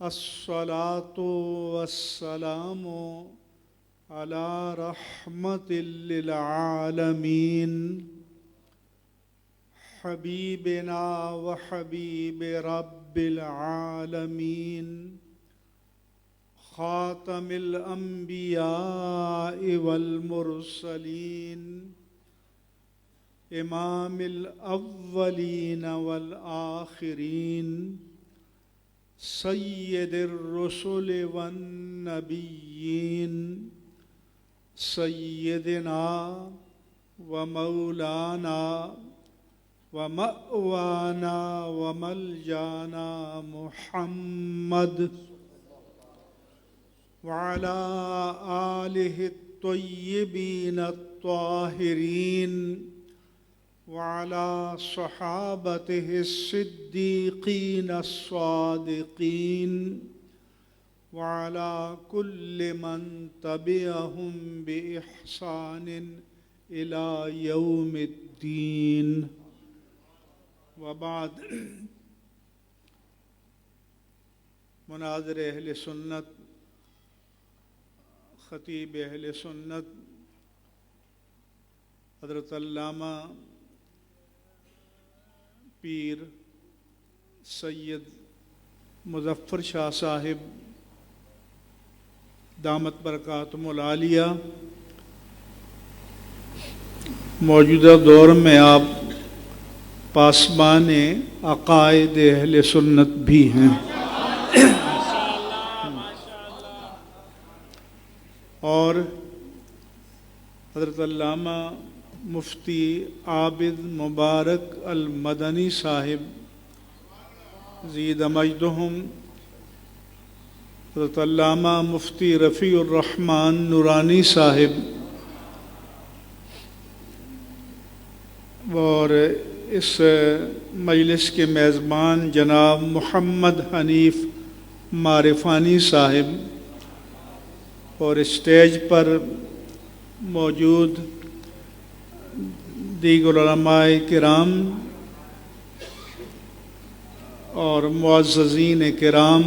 الصلاة والسلام على رحمة للعالمين حبيبنا وحبيب رب العالمين خاتم الأنبياء والمرسلين إمام الأولين والآخرين سيد الرسل والنبيين سيدنا ومولانا ومأوانا وملجانا محمد وعلى آله الطيبين الطاهرين وعلى صحابته الصديقين الصادقين وعلى كل من تبعهم بإحسان إلى يوم الدين وبعد مناظر اہل سنت خطیب اہل سنت حضرت علامہ پیر سید مظفر شاہ صاحب دامت برکاتہم العالیہ موجودہ دور میں آپ پاسبان عقائد اہل سنت بھی ہیں اور حضرت علامہ مفتی عابد مبارک المدنی صاحب زید مجدہم حضرت علامہ مفتی رفیع الرحمن نورانی صاحب اور اس مجلس کے میزبان جناب محمد حنیف معرفانی صاحب اور اسٹیج پر موجود دیگر علماء کرام اور معززین کرام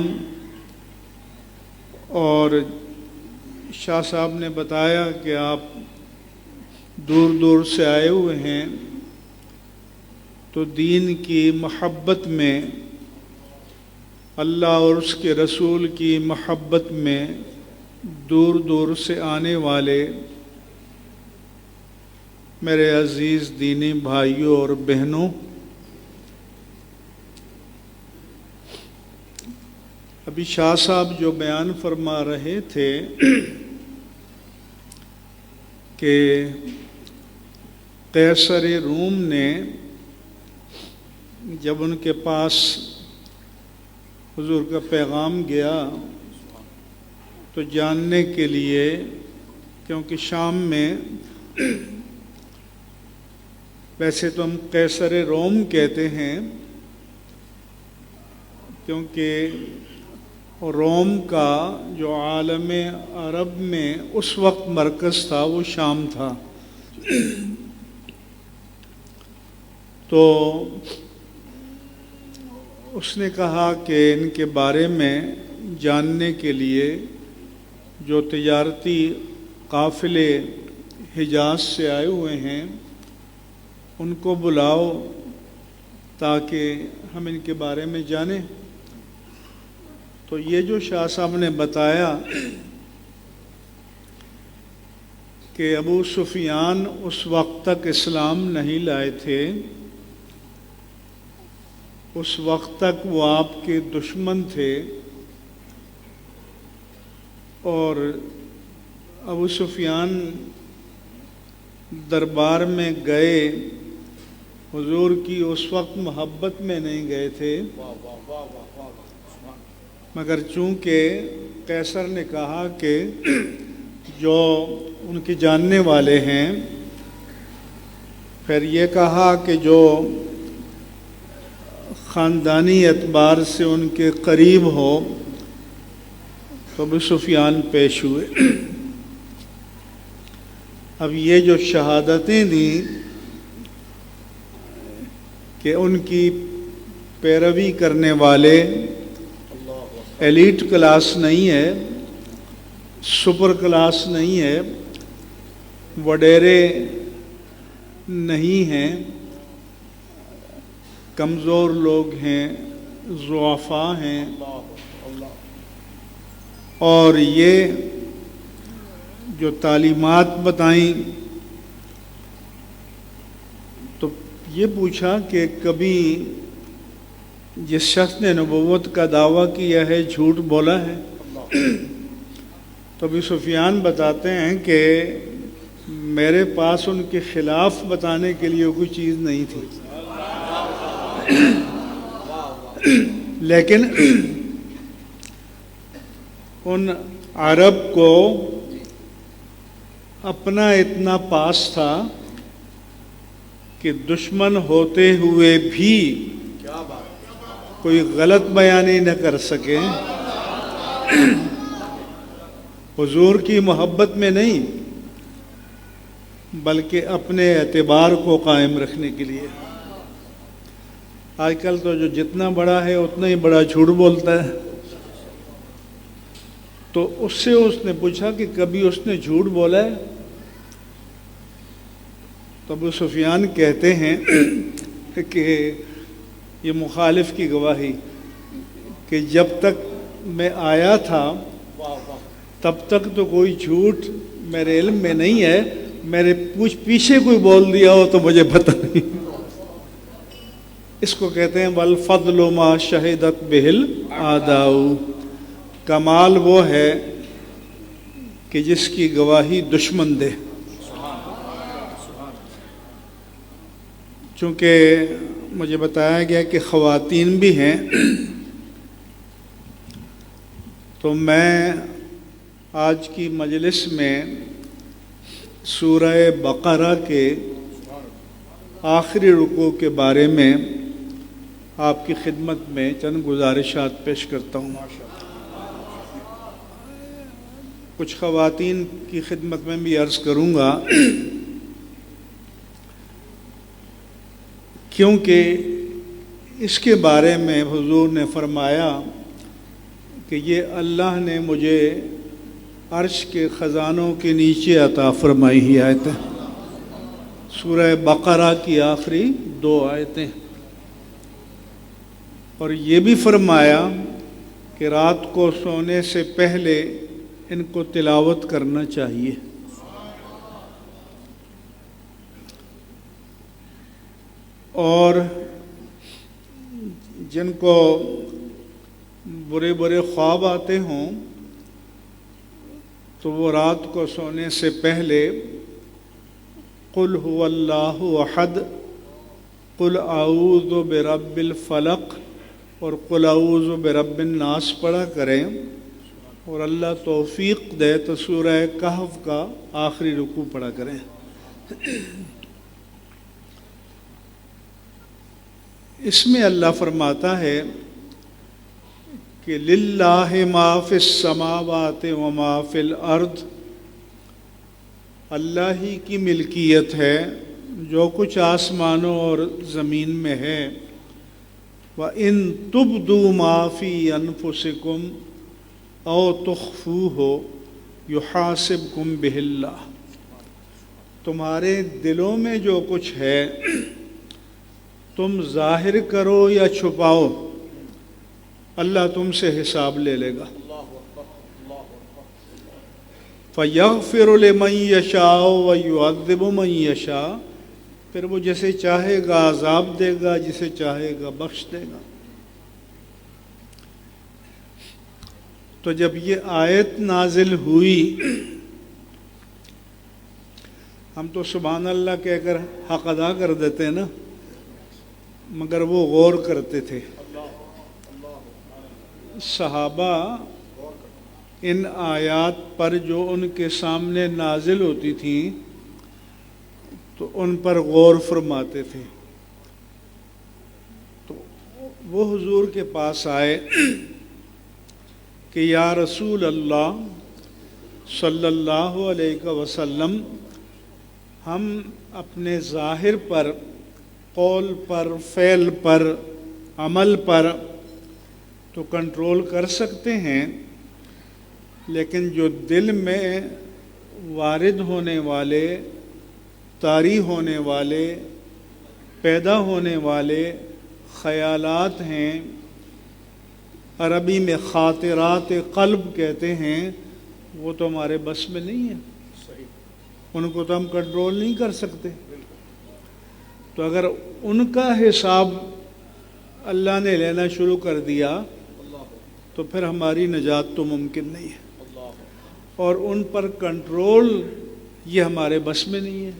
اور شاہ صاحب نے بتایا کہ آپ دور دور سے آئے ہوئے ہیں تو دین کی محبت میں اللہ اور اس کے رسول کی محبت میں دور دور سے آنے والے میرے عزیز دینی بھائیوں اور بہنوں، ابھی شاہ صاحب جو بیان فرما رہے تھے کہ قیصر روم نے جب ان کے پاس حضور کا پیغام گیا تو جاننے کے لیے، کیونکہ شام میں ویسے تو ہم قیصر روم کہتے ہیں کیونکہ روم کا جو عالم عرب میں اس وقت مرکز تھا وہ شام تھا، تو اس نے کہا کہ ان کے بارے میں جاننے کے لیے جو تجارتی قافلے حجاز سے آئے ہوئے ہیں ان کو بلاؤ تاکہ ہم ان کے بارے میں جانیں۔ تو یہ جو شاہ صاحب نے بتایا کہ ابو سفیان اس وقت تک اسلام نہیں لائے تھے، اس وقت تک وہ آپ کے دشمن تھے، اور ابو سفیان دربار میں گئے، حضور کی اس وقت محبت میں نہیں گئے تھے، مگر چونکہ قیصر نے کہا کہ جو ان کے جاننے والے ہیں، پھر یہ کہا کہ جو خاندانی اعتبار سے ان کے قریب ہو، تو ابو سفیان پیش ہوئے۔ اب یہ جو شہادتیں دیں کہ ان کی پیروی کرنے والے ایلیٹ کلاس نہیں ہے، سپر کلاس نہیں ہے، وڈیرے نہیں ہیں، کمزور لوگ ہیں، ضعفاء ہیں، اور یہ جو تعلیمات بتائیں تو یہ پوچھا کہ کبھی جس شخص نے نبوت کا دعویٰ کیا ہے جھوٹ بولا ہے؟ تو ابو سفیان بتاتے ہیں کہ میرے پاس ان کے خلاف بتانے کے لیے کوئی چیز نہیں تھی، لیکن ان عرب کو اپنا اتنا پاس تھا کہ دشمن ہوتے ہوئے بھی کوئی غلط بیانی نہ کر سکے، حضور کی محبت میں نہیں بلکہ اپنے اعتبار کو قائم رکھنے کے لیے۔ آج کل تو جو جتنا بڑا ہے اتنا ہی بڑا جھوٹ بولتا ہے۔ تو اس سے اس نے پوچھا کہ کبھی اس نے جھوٹ بولا ہے؟ تو ابو سفیان کہتے ہیں کہ یہ مخالف کی گواہی کہ جب تک میں آیا تھا تب تک تو کوئی جھوٹ میرے علم میں نہیں ہے، میرے پیچھے کوئی بول دیا ہو تو مجھے پتہ نہیں۔ اس کو کہتے ہیں والفضل ما شہدت بہل اعداء، کمال وہ ہے کہ جس کی گواہی دشمن دے۔ چونکہ مجھے بتایا گیا کہ خواتین بھی ہیں، تو میں آج کی مجلس میں سورہ بقرہ کے آخری رکوع کے بارے میں آپ کی خدمت میں چند گزارشات پیش کرتا ہوں۔ کچھ خواتین کی خدمت میں بھی عرض کروں گا، کیونکہ اس کے بارے میں حضور نے فرمایا کہ یہ اللہ نے مجھے عرش کے خزانوں کے نیچے عطا فرمائی ہی آیتیں، سورہ بقرہ کی آخری 2 آیتیں، اور یہ بھی فرمایا کہ رات کو سونے سے پہلے ان کو تلاوت کرنا چاہیے۔ اور جن کو برے برے خواب آتے ہوں تو وہ رات کو سونے سے پہلے قل هو اللہ احد، قل اعوذ برب الفلق اور قل اعوذ برب الناس پڑھا کریں، اور اللہ توفیق دے تو سورہ کہف کا آخری رکوع پڑھا کریں۔ اس میں اللہ فرماتا ہے کہ للہ ما فی السماوات و ما فی الارض، اللہ ہی کی ملکیت ہے جو کچھ آسمانوں اور زمین میں ہے۔ وَإِن تُبْدُوا مَا فِي أَنفُسِكُمْ أَوْ تُخْفُوهُ يُحَاسِبْكُمْ بِهِ اللَّهُ، تمہارے دلوں میں جو کچھ ہے تم ظاہر کرو یا چھپاؤ، اللہ تم سے حساب لے لے گا۔ فَيَغْفِرُ لِمَن يَشَاءُ وَيُعَذِّبُ مَن يَشَاءُ، پھر وہ جسے چاہے گا عذاب دے گا، جسے چاہے گا بخش دے گا۔ تو جب یہ آیت نازل ہوئی، ہم تو سبحان اللہ کہہ کر حق ادا کر دیتے ہیں نا، مگر وہ غور کرتے تھے۔ صحابہ ان آیات پر جو ان کے سامنے نازل ہوتی تھیں تو ان پر غور فرماتے تھے۔ تو وہ حضور کے پاس آئے کہ یا رسول اللہ صلی اللہ علیہ وسلم، ہم اپنے ظاہر پر، قول پر، فعل پر، عمل پر تو کنٹرول کر سکتے ہیں، لیکن جو دل میں وارد ہونے والے، طاری ہونے والے، پیدا ہونے والے خیالات ہیں، عربی میں خاطرات قلب کہتے ہیں، وہ تو ہمارے بس میں نہیں ہے، ان کو تو ہم کنٹرول نہیں کر سکتے۔ تو اگر ان کا حساب اللہ نے لینا شروع کر دیا تو پھر ہماری نجات تو ممکن نہیں ہے، اور ان پر کنٹرول یہ ہمارے بس میں نہیں ہے۔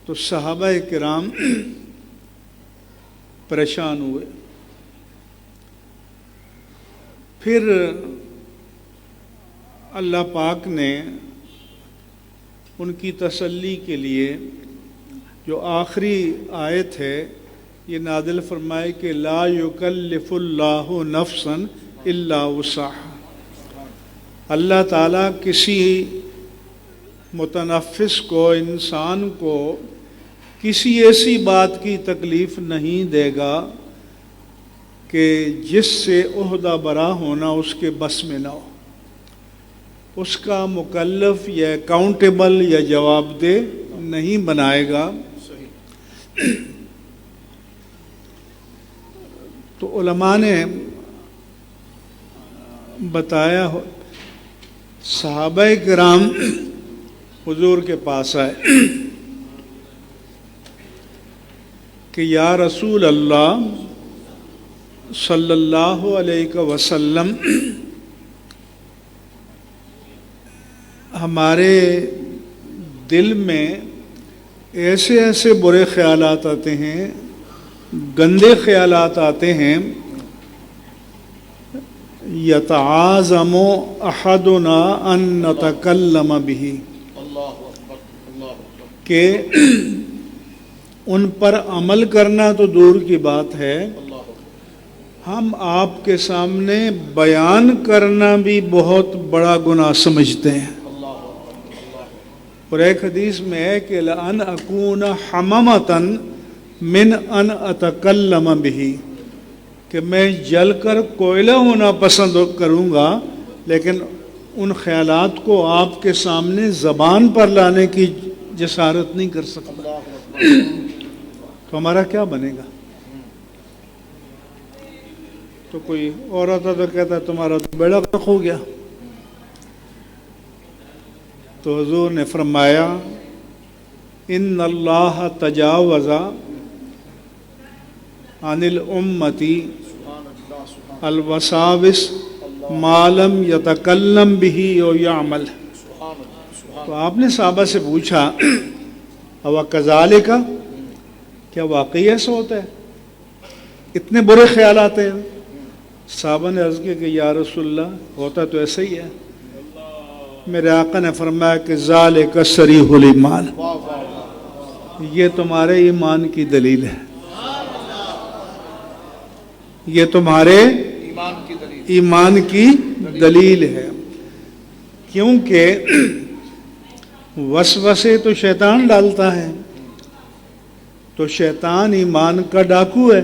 تو صحابہ کرام پریشان ہوئے۔ پھر اللہ پاک نے ان کی تسلی کے لیے جو آخری آیت ہے یہ نازل فرمائے کہ لا یکلف اللہ نفسا الا وسعہا۔ اللہ تعالیٰ کسی متنفس کو، انسان کو کسی ایسی بات کی تکلیف نہیں دے گا کہ جس سے عہدہ برا ہونا اس کے بس میں نہ ہو، اس کا مکلف یا اکاؤنٹیبل یا جواب دہ نہیں بنائے گا۔ تو علماء نے بتایا، صحابہ کرام حضور کے پاس آئے کہ یا رسول اللہ صلی اللہ علیہ وسلم، ہمارے دل میں ایسے ایسے برے خیالات آتے ہیں، گندے خیالات آتے ہیں، یتعاظم احدنا ان نتکلم بہ، کہ ان پر عمل کرنا تو دور کی بات ہے، ہم آپ کے سامنے بیان کرنا بھی بہت بڑا گناہ سمجھتے ہیں۔ اور ایک حدیث میں ہے کہ لَأَنْ أَكُونَ حَمَمَةً مِنْ أَنْ أَتَكَلَّمَ بِهِ، کہ میں جل کر کوئلہ ہونا پسند کروں گا، لیکن ان خیالات کو آپ کے سامنے زبان پر لانے کی جسارت نہیں کر سکتا۔ تو ہمارا کیا بنے گا؟ تو کوئی اور آتا تو کہتا تمہارا تو بیڑا غرق ہو گیا۔ تو حضور نے فرمایا ان اللہ تجاوز عن الامتی الوساوس ما لم یتکلم به او یعمل۔ تو آپ نے صحابہ سے پوچھا او کذالک، کیا واقعی ایسا ہوتا ہے؟ اتنے برے خیالات ہیں؟ صحابہ نے عرض کیا کہ یا رسول اللہ ہوتا تو ایسا ہی ہے۔ میرے آقا نے فرمایا کہ ذالک صریح الایمان، یہ تمہارے ایمان کی دلیل ہے، یہ تمہارے ایمان کی دلیل ہے، کیونکہ وسوسے تو شیطان ڈالتا ہے، تو شیطان ایمان کا ڈاکو ہے،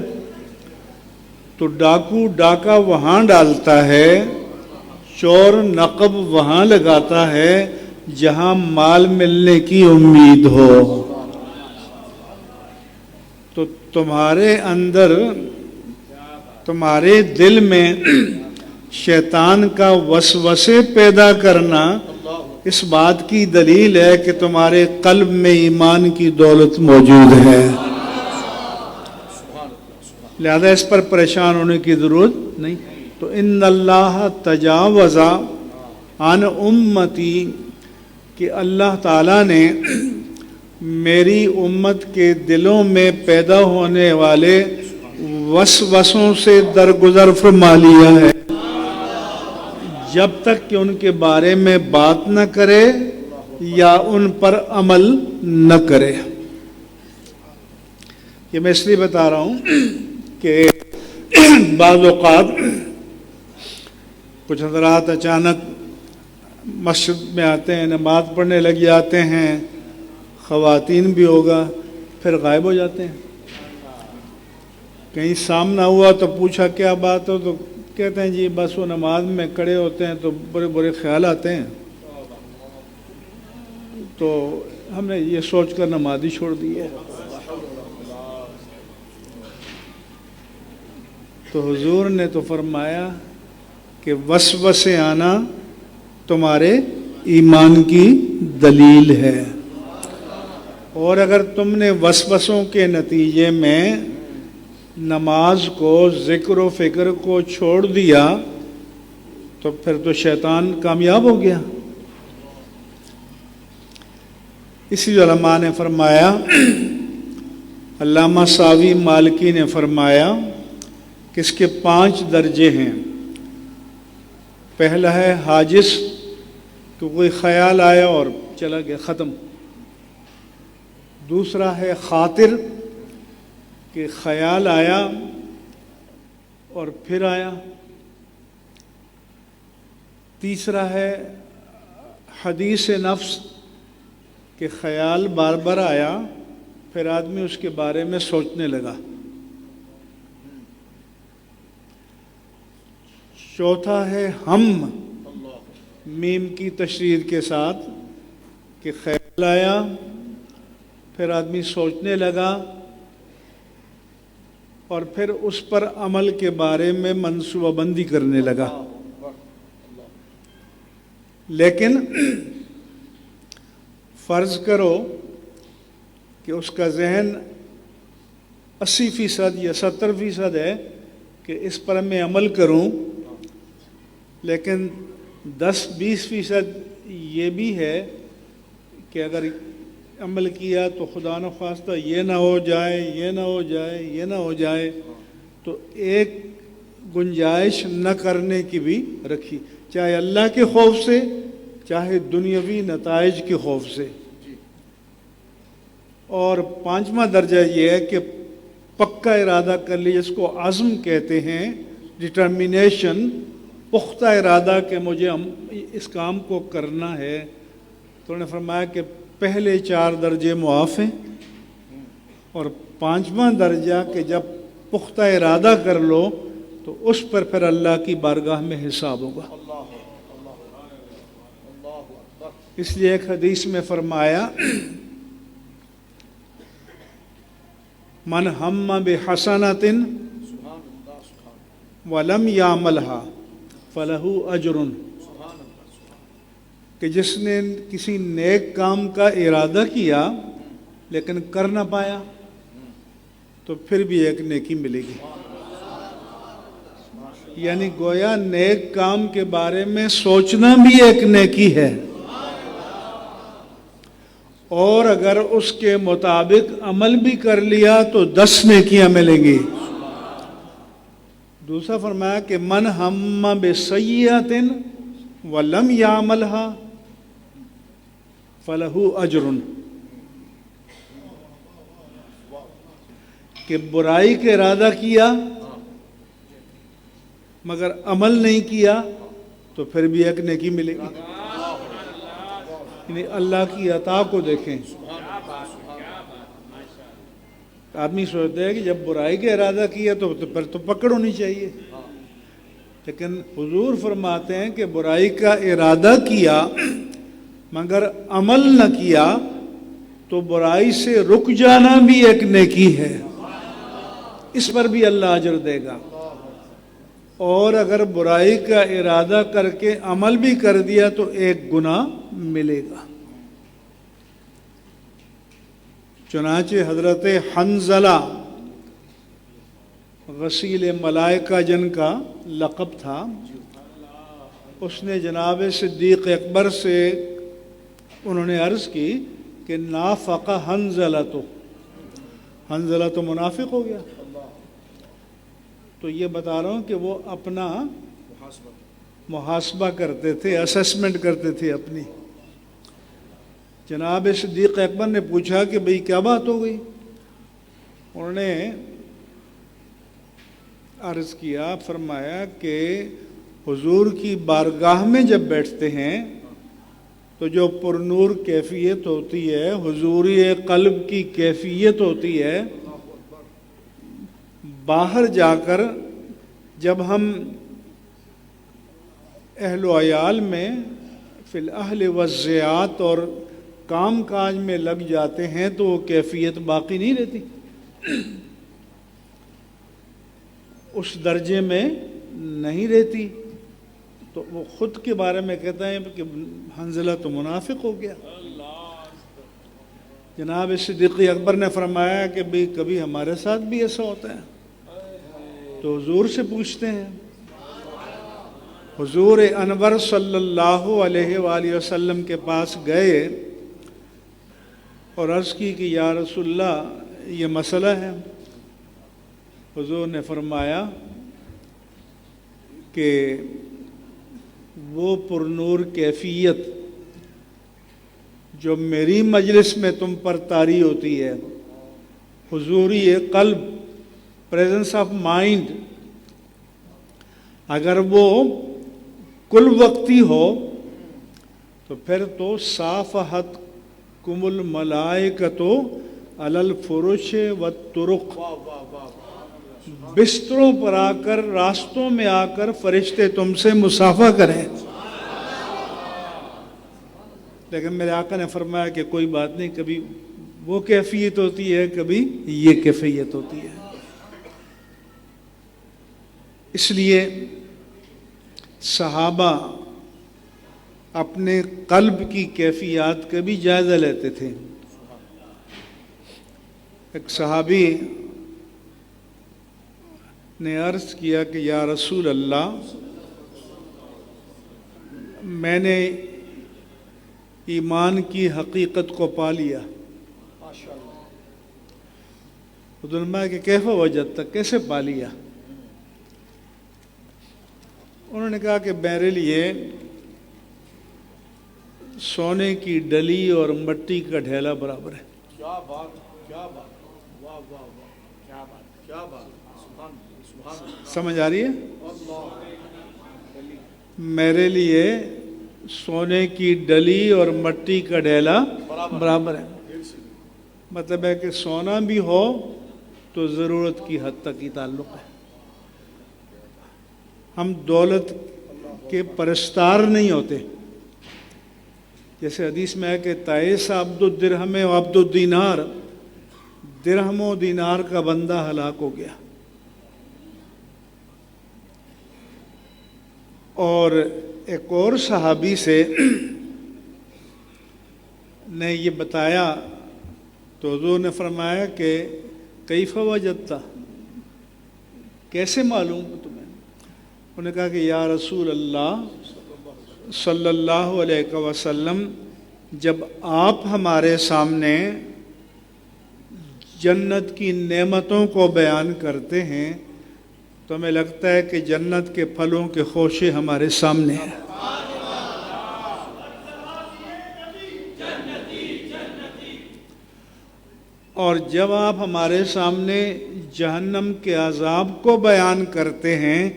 تو ڈاکو ڈاکہ وہاں ڈالتا ہے، چور نقب وہاں لگاتا ہے جہاں مال ملنے کی امید ہو۔ تو تمہارے اندر، تمہارے دل میں شیطان کا وسوسے پیدا کرنا اس بات کی دلیل ہے کہ تمہارے قلب میں ایمان کی دولت موجود ہے، لہذا اس پر پریشان ہونے کی ضرورت نہیں۔ تو ان اللہ تجاوز عن امتی، کہ اللہ تعالیٰ نے میری امت کے دلوں میں پیدا ہونے والے وسوسوں سے درگزر فرما لیا ہے، جب تک کہ ان کے بارے میں بات نہ کرے یا ان پر عمل نہ کرے۔ یہ میں اس لیے بتا رہا ہوں کہ بعض اوقات کچھ حضرات اچانک مسجد میں آتے ہیں، نماز پڑھنے لگ جاتے ہیں، خواتین بھی ہوگا، پھر غائب ہو جاتے ہیں۔ کہیں سامنا ہوا تو پوچھا کیا بات ہو، تو کہتے ہیں جی بس وہ نماز میں کھڑے ہوتے ہیں تو بڑے برے خیال آتے ہیں، تو ہم نے یہ سوچ کر نماز ہی چھوڑ دی ہے۔ تو حضور نے تو فرمایا کہ وسوسے آنا تمہارے ایمان کی دلیل ہے، اور اگر تم نے وسوسوں کے نتیجے میں نماز کو، ذکر و فکر کو چھوڑ دیا تو پھر تو شیطان کامیاب ہو گیا۔ اسی علماء نے فرمایا، علامہ ساوی مالکی نے فرمایا کہ اس کے 5 درجے ہیں۔ پہلا ہے حاجس، کہ کوئی خیال آیا اور چلا گیا، ختم۔ دوسرا ہے خاطر، کہ خیال آیا اور پھر آیا۔ تیسرا ہے حدیث نفس، کہ خیال بار بار آیا پھر آدمی اس کے بارے میں سوچنے لگا۔ چوتھا ہے ہم، میم کی تشدید کے ساتھ، کہ خیال آیا پھر آدمی سوچنے لگا اور پھر اس پر عمل کے بارے میں منصوبہ بندی کرنے لگا۔ لیکن فرض کرو کہ اس کا ذہن 80% یا 70% ہے کہ اس پر میں عمل کروں، لیکن 10-20% یہ بھی ہے کہ اگر عمل کیا تو خدا نخواستہ یہ نہ ہو جائے، یہ نہ ہو جائے، یہ نہ ہو جائے، تو ایک گنجائش نہ کرنے کی بھی رکھی، چاہے اللہ کے خوف سے، چاہے دنیاوی نتائج کے خوف سے۔ اور 5واں درجہ یہ ہے کہ پکا ارادہ کر لیا، جس کو عزم کہتے ہیں، ڈٹرمینیشن، پختہ ارادہ کہ مجھے اس کام کو کرنا ہے۔ تو انہوں نے فرمایا کہ پہلے 4 درجے معاف ہیں، اور 5واں درجہ کہ جب پختہ ارادہ کر لو تو اس پر پھر اللہ کی بارگاہ میں حساب ہوگا۔ اس لیے ایک حدیث میں فرمایا، من ہم بحسنۃ ولم یعملھا فلہ اجر، کہ جس نے کسی نیک کام کا ارادہ کیا لیکن کر نہ پایا تو پھر بھی ایک نیکی ملے گی۔ یعنی گویا نیک کام کے بارے میں سوچنا بھی ایک نیکی ہے، اور اگر اس کے مطابق عمل بھی کر لیا تو 10 نیکیاں ملیں گی۔ دوسرا فرمایا کہ من ہم بسیئۃ ولم یعملھا فلہ اجر، کہ برائی کا ارادہ کیا مگر عمل نہیں کیا تو پھر بھی ایک نیکی ملے گی۔ یعنی اللہ کی عطا کو دیکھیں۔ آدمی سوچتا ہے کہ جب برائی کا ارادہ کیا تو پھر تو پکڑ ہونی چاہیے، لیکن حضور فرماتے ہیں کہ برائی کا ارادہ کیا مگر عمل نہ کیا تو برائی سے رک جانا بھی ایک نیکی ہے، اس پر بھی اللہ اجر دے گا۔ اور اگر برائی کا ارادہ کر کے عمل بھی کر دیا تو ایک گناہ ملے گا۔ چنانچہ حضرت حنظلہ غسیل ملائکہ جن کا لقب تھا، اس نے جناب صدیق اکبر سے انہوں نے عرض کی کہ نافق حنظلہ، تو منافق ہو گیا۔ تو یہ بتا رہا ہوں کہ وہ اپنا محاسبہ کرتے تھے، اسسمنٹ کرتے تھے اپنی۔ جناب صدیق اکبر نے پوچھا کہ بھئی کیا بات ہو گئی؟ انہوں نے عرض کیا، فرمایا کہ حضور کی بارگاہ میں جب بیٹھتے ہیں تو جو پرنور کیفیت ہوتی ہے، حضوری قلب کی کیفیت ہوتی ہے، باہر جا کر جب ہم اہل و عیال میں فی الاہل والضیاعت اور کام کاج میں لگ جاتے ہیں تو وہ کیفیت باقی نہیں رہتی، اس درجے میں نہیں رہتی۔ تو وہ خود کے بارے میں کہتا ہے کہ حنظلہ تو منافق ہو گیا۔ جناب صدیق اکبر نے فرمایا کہ بھی کبھی ہمارے ساتھ بھی ایسا ہوتا ہے؟ تو حضور سے پوچھتے ہیں۔ حضور انور صلی اللہ علیہ وآلہ وسلم کے پاس گئے اور عرض کی کہ یا رسول اللہ یہ مسئلہ ہے۔ حضور نے فرمایا کہ وہ پرنور کیفیت جو میری مجلس میں تم پر طاری ہوتی ہے، حضوری قلب، پریزنس آف مائنڈ، اگر وہ کل وقتی ہو تو پھر تو صافحت کم الملائکۃ علی الفرش والطرق، بستروں پر آ کر، راستوں میں آ کر فرشتے تم سے مصافحہ کریں۔ لیکن میرے آقا نے فرمایا کہ کوئی بات نہیں، کبھی وہ کیفیت ہوتی ہے، کبھی یہ کیفیت ہوتی ہے۔ اس لیے صحابہ اپنے قلب کی کیفیات کا بھی جائزہ لیتے تھے۔ ایک صحابی نے عرض کیا کہ یا رسول اللہ، میں نے ایمان کی حقیقت کو پا لیا۔ حضور نے فرمایا کہ کیف وجدت، کیسے پا لیا؟ انہوں نے کہا کہ میرے لیے سونے کی ڈلی اور مٹی کا ڈھیلا برابر ہے۔ کیا بات، کیا بات، واہ واہ واہ، کیا بات، کیا بات، سبحان اللہ۔ سمجھ آ رہی ہے؟ میرے لیے سونے کی ڈلی اور مٹی کا ڈھیلا برابر ہے۔ مطلب ہے کہ سونا بھی ہو تو ضرورت کی حد تک ہی تعلق ہے۔ ہم دولت کے پرستار نہیں ہوتے۔ جیسے حدیث میں ہے کہ تائس عبد الدرہم و عبد الدینار، درہم و دینار کا بندہ ہلاک ہو گیا۔ اور ایک اور صحابی سے نے یہ بتایا تو حضور نے فرمایا کہ کیف وجدت، کیسے معلوم تمہیں؟ انہوں نے کہا کہ یا رسول اللہ صلی اللہ علیہ وسلم، جب آپ ہمارے سامنے جنت کی نعمتوں کو بیان کرتے ہیں تو ہمیں لگتا ہے کہ جنت کے پھلوں کے خوشے ہمارے سامنے ہیں۔ اور جب آپ ہمارے سامنے جہنم کے عذاب کو بیان کرتے ہیں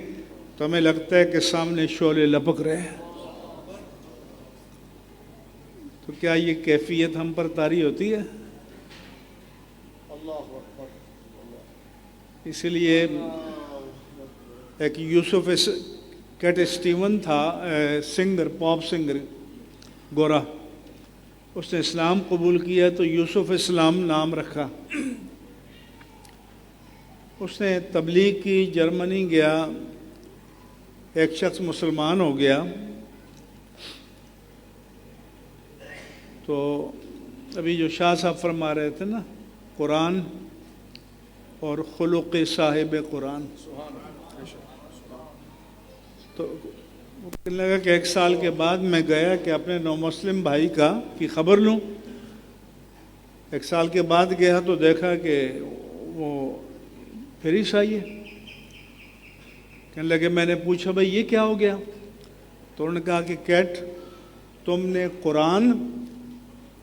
تو ہمیں لگتا ہے کہ سامنے شعلے لپک رہے ہیں۔ تو کیا یہ کیفیت ہم پر طاری ہوتی ہے؟ اس لیے ایک یوسف کیٹ اسٹیون تھا، سنگر، پاپ سنگر، گورا، اس نے اسلام قبول کیا تو یوسف اسلام نام رکھا۔ اس نے تبلیغ کی، جرمنی گیا، ایک شخص مسلمان ہو گیا۔ تو ابھی جو شاہ صاحب فرما رہے تھے نا، قرآن اور خلق صاحب قرآن، تو کہنے لگا کہ 1 سال کے بعد میں گیا کہ اپنے نو مسلم بھائی کی خبر لوں۔ 1 سال کے بعد گیا تو دیکھا کہ وہ پھر عیسائی ہے۔ کہنے لگے، میں نے پوچھا بھائی یہ کیا ہو گیا؟ تو انہوں نے کہا کہ کیٹ، تم نے قرآن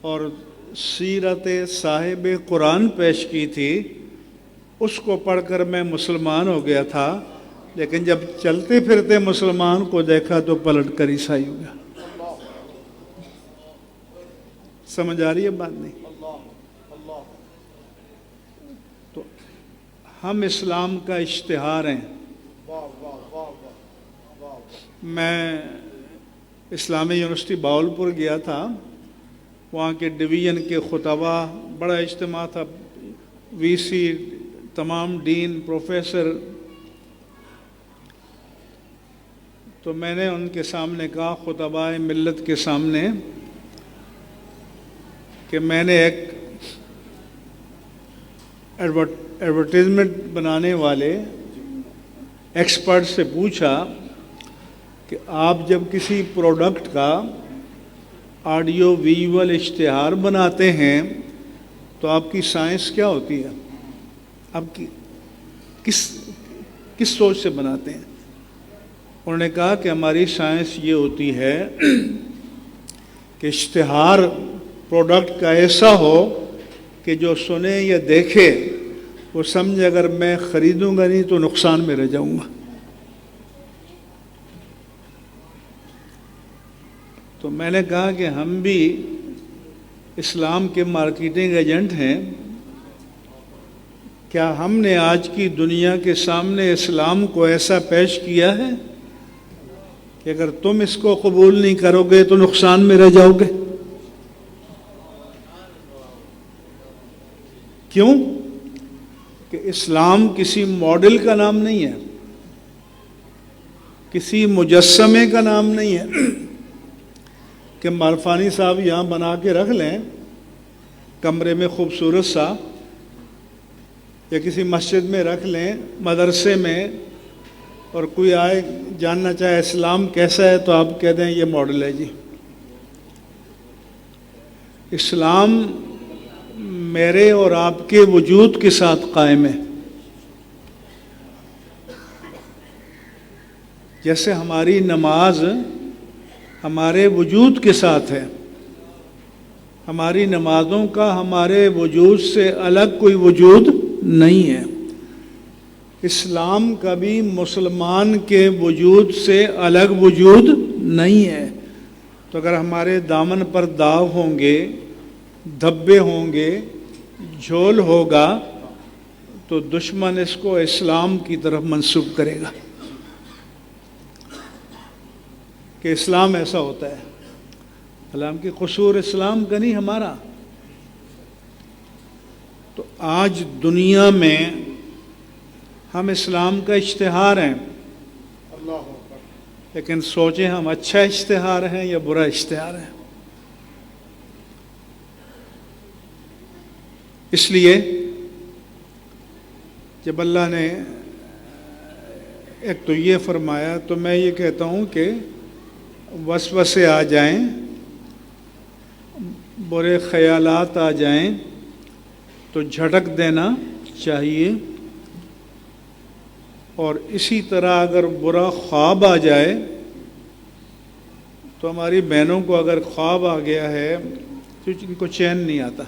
اور سیرت صاحب قرآن پیش کی تھی، اس کو پڑھ کر میں مسلمان ہو گیا تھا، لیکن جب چلتے پھرتے مسلمان کو دیکھا تو پلٹ کر عیسائی ہو گیا۔ سمجھ آ رہی ہے بات نہیں؟ تو ہم اسلام کا اشتہار ہیں۔ میں اسلامی یونیورسٹی باولپور گیا تھا، وہاں کے ڈویژن کے خطبہ، بڑا اجتماع تھا، وی سی، تمام ڈین، پروفیسر۔ تو میں نے ان کے سامنے کہا، خطباء ملت کے سامنے، کہ میں نے ایک ایڈورٹائزمنٹ بنانے والے ایکسپرٹ سے پوچھا کہ آپ جب کسی پروڈکٹ کا آڈیو ویژول اشتہار بناتے ہیں تو آپ کی سائنس کیا ہوتی ہے؟ آپ کی کس سوچ سے بناتے ہیں؟ انہوں نے کہا کہ ہماری سائنس یہ ہوتی ہے کہ اشتہار پروڈکٹ کا ایسا ہو کہ جو سنے یا دیکھے وہ سمجھے اگر میں خریدوں گا نہیں تو نقصان میں رہ جاؤں گا۔ تو میں نے کہا کہ ہم بھی اسلام کے مارکیٹنگ ایجنٹ ہیں، کیا ہم نے آج کی دنیا کے سامنے اسلام کو ایسا پیش کیا ہے کہ اگر تم اس کو قبول نہیں کرو گے تو نقصان میں رہ جاؤ گے؟ کیوں؟ کہ اسلام کسی ماڈل کا نام نہیں ہے، کسی مجسمے کا نام نہیں ہے کہ مالفانی صاحب یہاں بنا کے رکھ لیں کمرے میں خوبصورت سا، یا کسی مسجد میں رکھ لیں، مدرسے میں، اور کوئی آئے جاننا چاہے اسلام کیسا ہے تو آپ کہہ دیں یہ ماڈل ہے۔ جی اسلام میرے اور آپ کے وجود کے ساتھ قائم ہے۔ جیسے ہماری نماز ہمارے وجود کے ساتھ ہے، ہماری نمازوں کا ہمارے وجود سے الگ کوئی وجود نہیں ہے، اسلام کا بھی مسلمان کے وجود سے الگ وجود نہیں ہے۔ تو اگر ہمارے دامن پر داغ ہوں گے، دھبے ہوں گے، جھول ہوگا، تو دشمن اس کو اسلام کی طرف منسوب کرے گا کہ اسلام ایسا ہوتا ہے۔ حالانکہ قصور اسلام کا نہیں، ہمارا۔ تو آج دنیا میں ہم اسلام کا اشتہار ہیں، لیکن سوچیں ہم اچھا اشتہار ہیں یا برا اشتہار ہیں۔ اس لیے جب اللہ نے ایک تو یہ فرمایا، تو میں یہ کہتا ہوں کہ وسوسے آ جائیں، برے خیالات آ جائیں تو جھٹک دینا چاہیے، اور اسی طرح اگر برا خواب آ جائے تو ہماری بہنوں کو اگر خواب آ گیا ہے تو ان کو چین نہیں آتا۔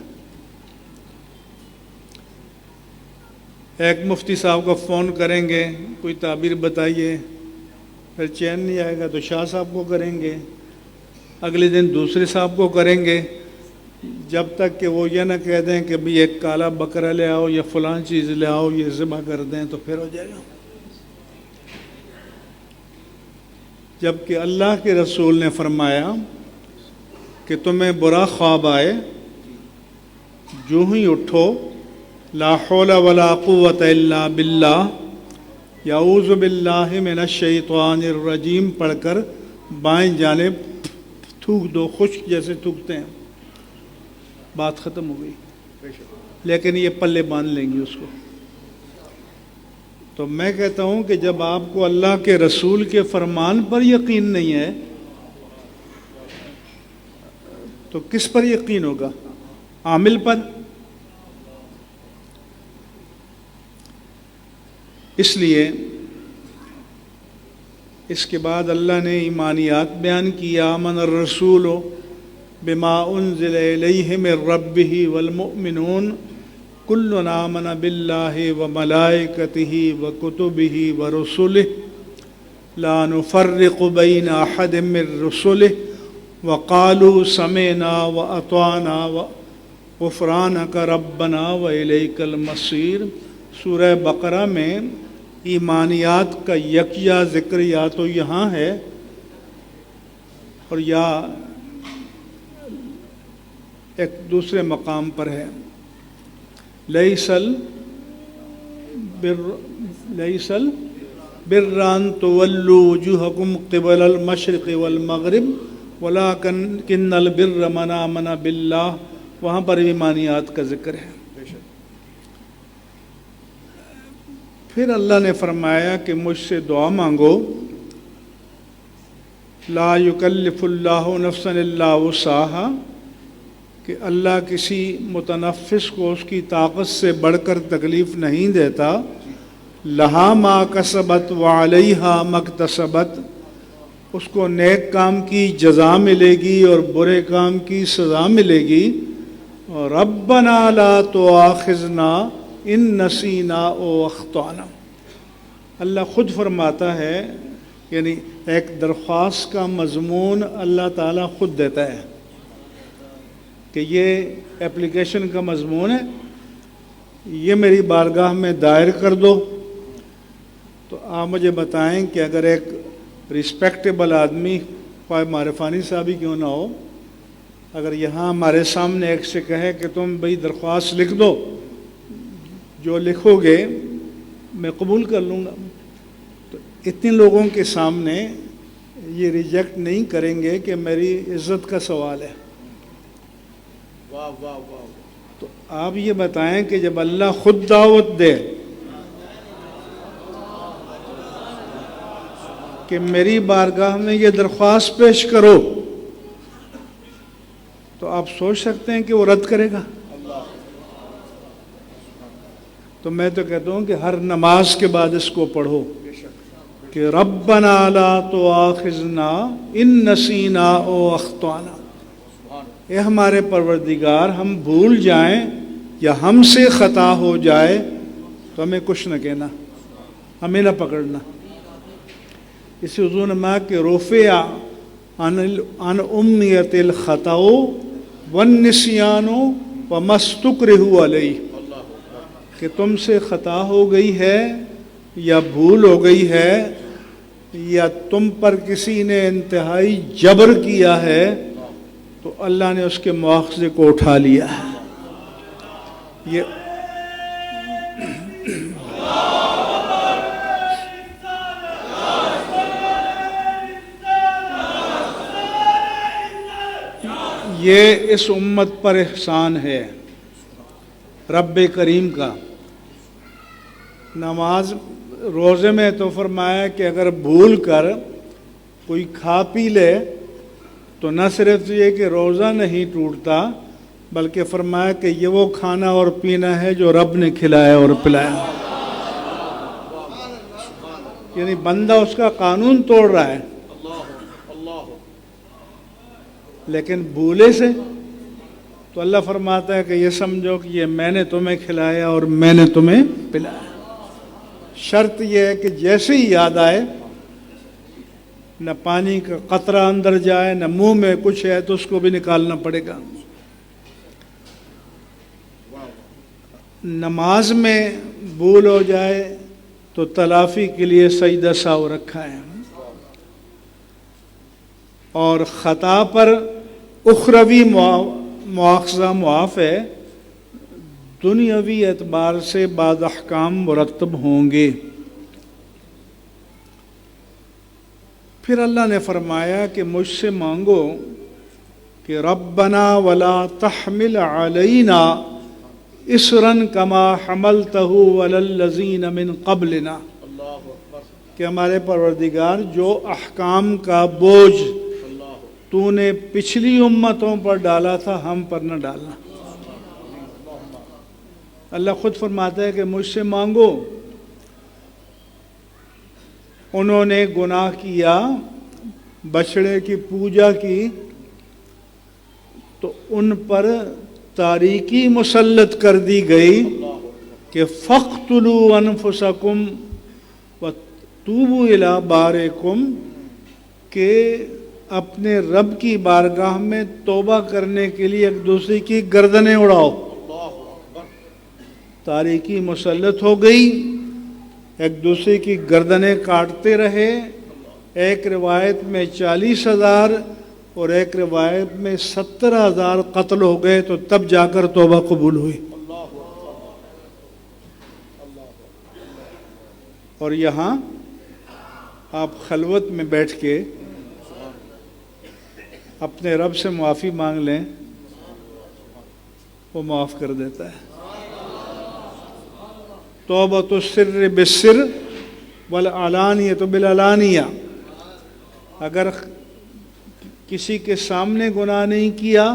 ایک مفتی صاحب کو فون کریں گے، کوئی تعبیر بتائیے، پھر چین نہیں آئے گا تو شاہ صاحب کو کریں گے، اگلے دن دوسرے صاحب کو کریں گے، جب تک کہ وہ یہ نہ کہہ دیں کہ بھی ایک کالا بکرا لے آؤ یا فلاں چیز لے آؤ، یہ ذبح کر دیں تو پھر ہو جائے گا۔ جبکہ اللہ کے رسول نے فرمایا کہ تمہیں برا خواب آئے، جو ہی اٹھو، لا حول ولا قوت الا باللہ، یعوذ باللہ من الشیطان الرجیم پڑھ کر بائیں جانب تھوک دو، خشک جیسے تھوکتے ہیں، بات ختم ہو گئی۔ لیکن یہ پلے باندھ لیں گے اس کو۔ تو میں کہتا ہوں کہ جب آپ کو اللہ کے رسول کے فرمان پر یقین نہیں ہے تو کس پر یقین ہوگا؟ عامل پر۔ اس لیے اس کے بعد اللہ نے ایمانیات بیان کی، آمن الرسول بما انزل الیہ من ربہ والمؤمنون کل آمن باللہ وملائکتہ وکتبہ ورسلہ لا نفرق بین احد من رسلہ وقالوا سمعنا واطعنا غفرانک ربنا والیک المصیر۔ سورہ بقرہ میں ایمانیات کا یکجا ذکر یا تو یہاں ہے اور یا ایک دوسرے مقام پر ہے. لیسل بران تولوا وجوہکم قبل المشرق والمغرب ولکن البر من آمن باللہ. وہاں پر ایمانیات کا ذکر ہے. پھر اللہ نے فرمایا کہ مجھ سے دعا مانگو. لا یکلف اللہ نفسا الا وسعها، کہ اللہ کسی متنفس کو اس کی طاقت سے بڑھ کر تکلیف نہیں دیتا. لہا ما کسبت وعلیہا ما اکتسبت، اس کو نیک کام کی جزا ملے گی اور برے کام کی سزا ملے گی. اور ربنا لا تؤاخذنا ان نسینا او اخطانا. اللہ خود فرماتا ہے، یعنی ایک درخواست کا مضمون اللہ تعالیٰ خود دیتا ہے کہ یہ اپلیکیشن کا مضمون ہے، یہ میری بارگاہ میں دائر کر دو. تو آپ مجھے بتائیں کہ اگر ایک رسپیکٹیبل آدمی، خواہ معرفانی صاحب ہی کیوں نہ ہو، اگر یہاں ہمارے سامنے ایک سے کہے کہ تم بھئی درخواست لکھ دو، جو لکھو گے میں قبول کر لوں گا، تو اتنے لوگوں کے سامنے یہ ریجیکٹ نہیں کریں گے کہ میری عزت کا سوال ہے. واہ واہ واہ. تو آپ یہ بتائیں کہ جب اللہ خود دعوت دے کہ میری بارگاہ میں یہ درخواست پیش کرو، تو آپ سوچ سکتے ہیں کہ وہ رد کرے گا. تو میں تو کہتا ہوں کہ ہر نماز کے بعد اس کو پڑھو کہ ربنا لا تؤاخذنا ان نسینا او اخطانا. اے ہمارے پروردگار، ہم بھول جائیں یا ہم سے خطا ہو جائے تو ہمیں کچھ نہ کہنا، ہمیں نہ پکڑنا. اسی حضور نے کہا کہ رفع عن امیت الخطا والنسیان وما استکرہوا علیہ، کہ تم سے خطا ہو گئی ہے یا بھول ہو گئی ہے یا تم پر کسی نے انتہائی جبر کیا ہے، تو اللہ نے اس کے مواخذے کو اٹھا لیا ہے. یہ اس امت پر احسان ہے رب کریم کا. نماز روزے میں تو فرمایا کہ اگر بھول کر کوئی کھا پی لے تو نہ صرف یہ کہ روزہ نہیں ٹوٹتا، بلکہ فرمایا کہ یہ وہ کھانا اور پینا ہے جو رب نے کھلایا اور پلایا. یعنی بندہ اس کا قانون توڑ رہا ہے، لیکن بھولے سے تو اللہ فرماتا ہے کہ یہ سمجھو کہ یہ میں نے تمہیں کھلایا اور میں نے تمہیں پلایا. شرط یہ ہے کہ جیسے ہی یاد آئے، نہ پانی کا قطرہ اندر جائے، نہ منہ میں کچھ ہے تو اس کو بھی نکالنا پڑے گا. نماز میں بھول ہو جائے تو تلافی کے لیے سجدہ ساو رکھا ہے، اور خطا پر اخروی مواخذہ معاف ہے، دنیاوی اعتبار سے بعض احکام مرتب ہوں گے. پھر اللہ نے فرمایا کہ مجھ سے مانگو کہ ربنا ولا تحمل علینا اصرا کما حملتہ علی الذین من قبلنا، کہ ہمارے پروردگار جو احکام کا بوجھ تو نے پچھلی امتوں پر ڈالا تھا ہم پر نہ ڈالنا. اللہ خود فرماتا ہے کہ مجھ سے مانگو. انہوں نے گناہ کیا، بچڑے کی پوجا کی، تو ان پر تاریکی مسلط کر دی گئی کہ فَاقْتُلُوا أَنفُسَكُمْ وَتُوبُوا إِلَىٰ بَارِئِكُمْ، کہ اپنے رب کی بارگاہ میں توبہ کرنے کے لیے ایک دوسرے کی گردنیں اڑاؤ. تاریکی مسلط ہو گئی، ایک دوسرے کی گردنیں کاٹتے رہے، ایک روایت میں 40,000 اور ایک روایت میں 70,000 قتل ہو گئے، تو تب جا کر توبہ قبول ہوئی۔ اور یہاں آپ خلوت میں بیٹھ کے اپنے رب سے معافی مانگ لیں، وہ معاف کر دیتا ہے۔ توبۃ السر بالسر والعلانیۃ بالعلانیہ، اگر کسی کے سامنے گناہ نہیں کیا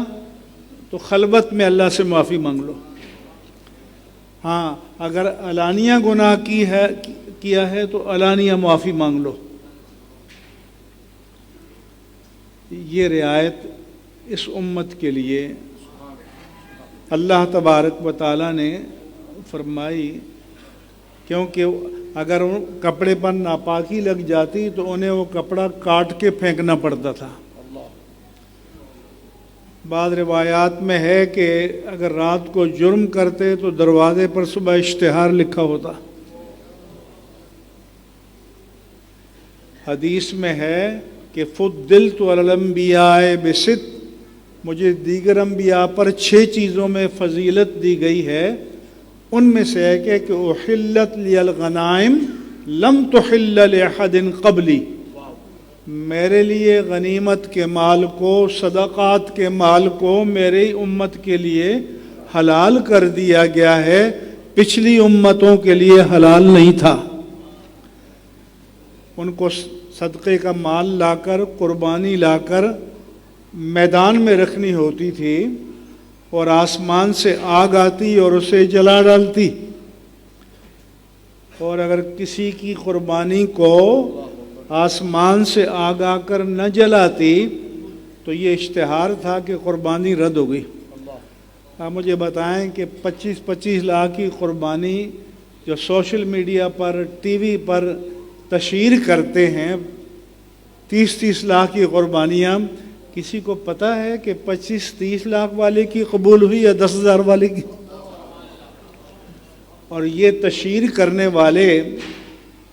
تو خلوت میں اللہ سے معافی مانگ لو، ہاں اگر علانیہ گناہ کیا ہے تو علانیہ معافی مانگ لو۔ یہ رعایت اس امت کے لیے اللہ تبارک و تعالیٰ نے فرمائی، کیونکہ اگر کپڑے پر ناپاکی لگ جاتی تو انہیں وہ کپڑا کاٹ کے پھینکنا پڑتا تھا۔ بعض روایات میں ہے کہ اگر رات کو جرم کرتے تو دروازے پر صبح اشتہار لکھا ہوتا۔ حدیث میں ہے کہ فضلت علی الانبیاء بست، مجھے دیگر انبیاء پر 6 چیزوں میں فضیلت دی گئی ہے، ان میں سے ایک ہے کہ احلت لی الغنائم لم تحل لأحد قبلی، میرے لیے غنیمت کے مال کو، صدقات کے مال کو میری امت کے لیے حلال کر دیا گیا ہے، پچھلی امتوں کے لیے حلال نہیں تھا۔ ان کو صدقے کا مال لا کر، قربانی لا کر میدان میں رکھنی ہوتی تھی، اور آسمان سے آگ آتی اور اسے جلا ڈالتی، اور اگر کسی کی قربانی کو آسمان سے آگ آ کر نہ جلاتی تو یہ اشتہار تھا کہ قربانی رد ہو گئی۔ آپ مجھے بتائیں کہ 25-25 لاکھ کی قربانی جو سوشل میڈیا پر، ٹی وی پر تشہیر کرتے ہیں، 30-30 لاکھ کی قربانیاں، کسی کو پتہ ہے کہ 25-30 لاکھ والے کی قبول ہوئی یا 10,000 والے کی؟ اور یہ تشہیر کرنے والے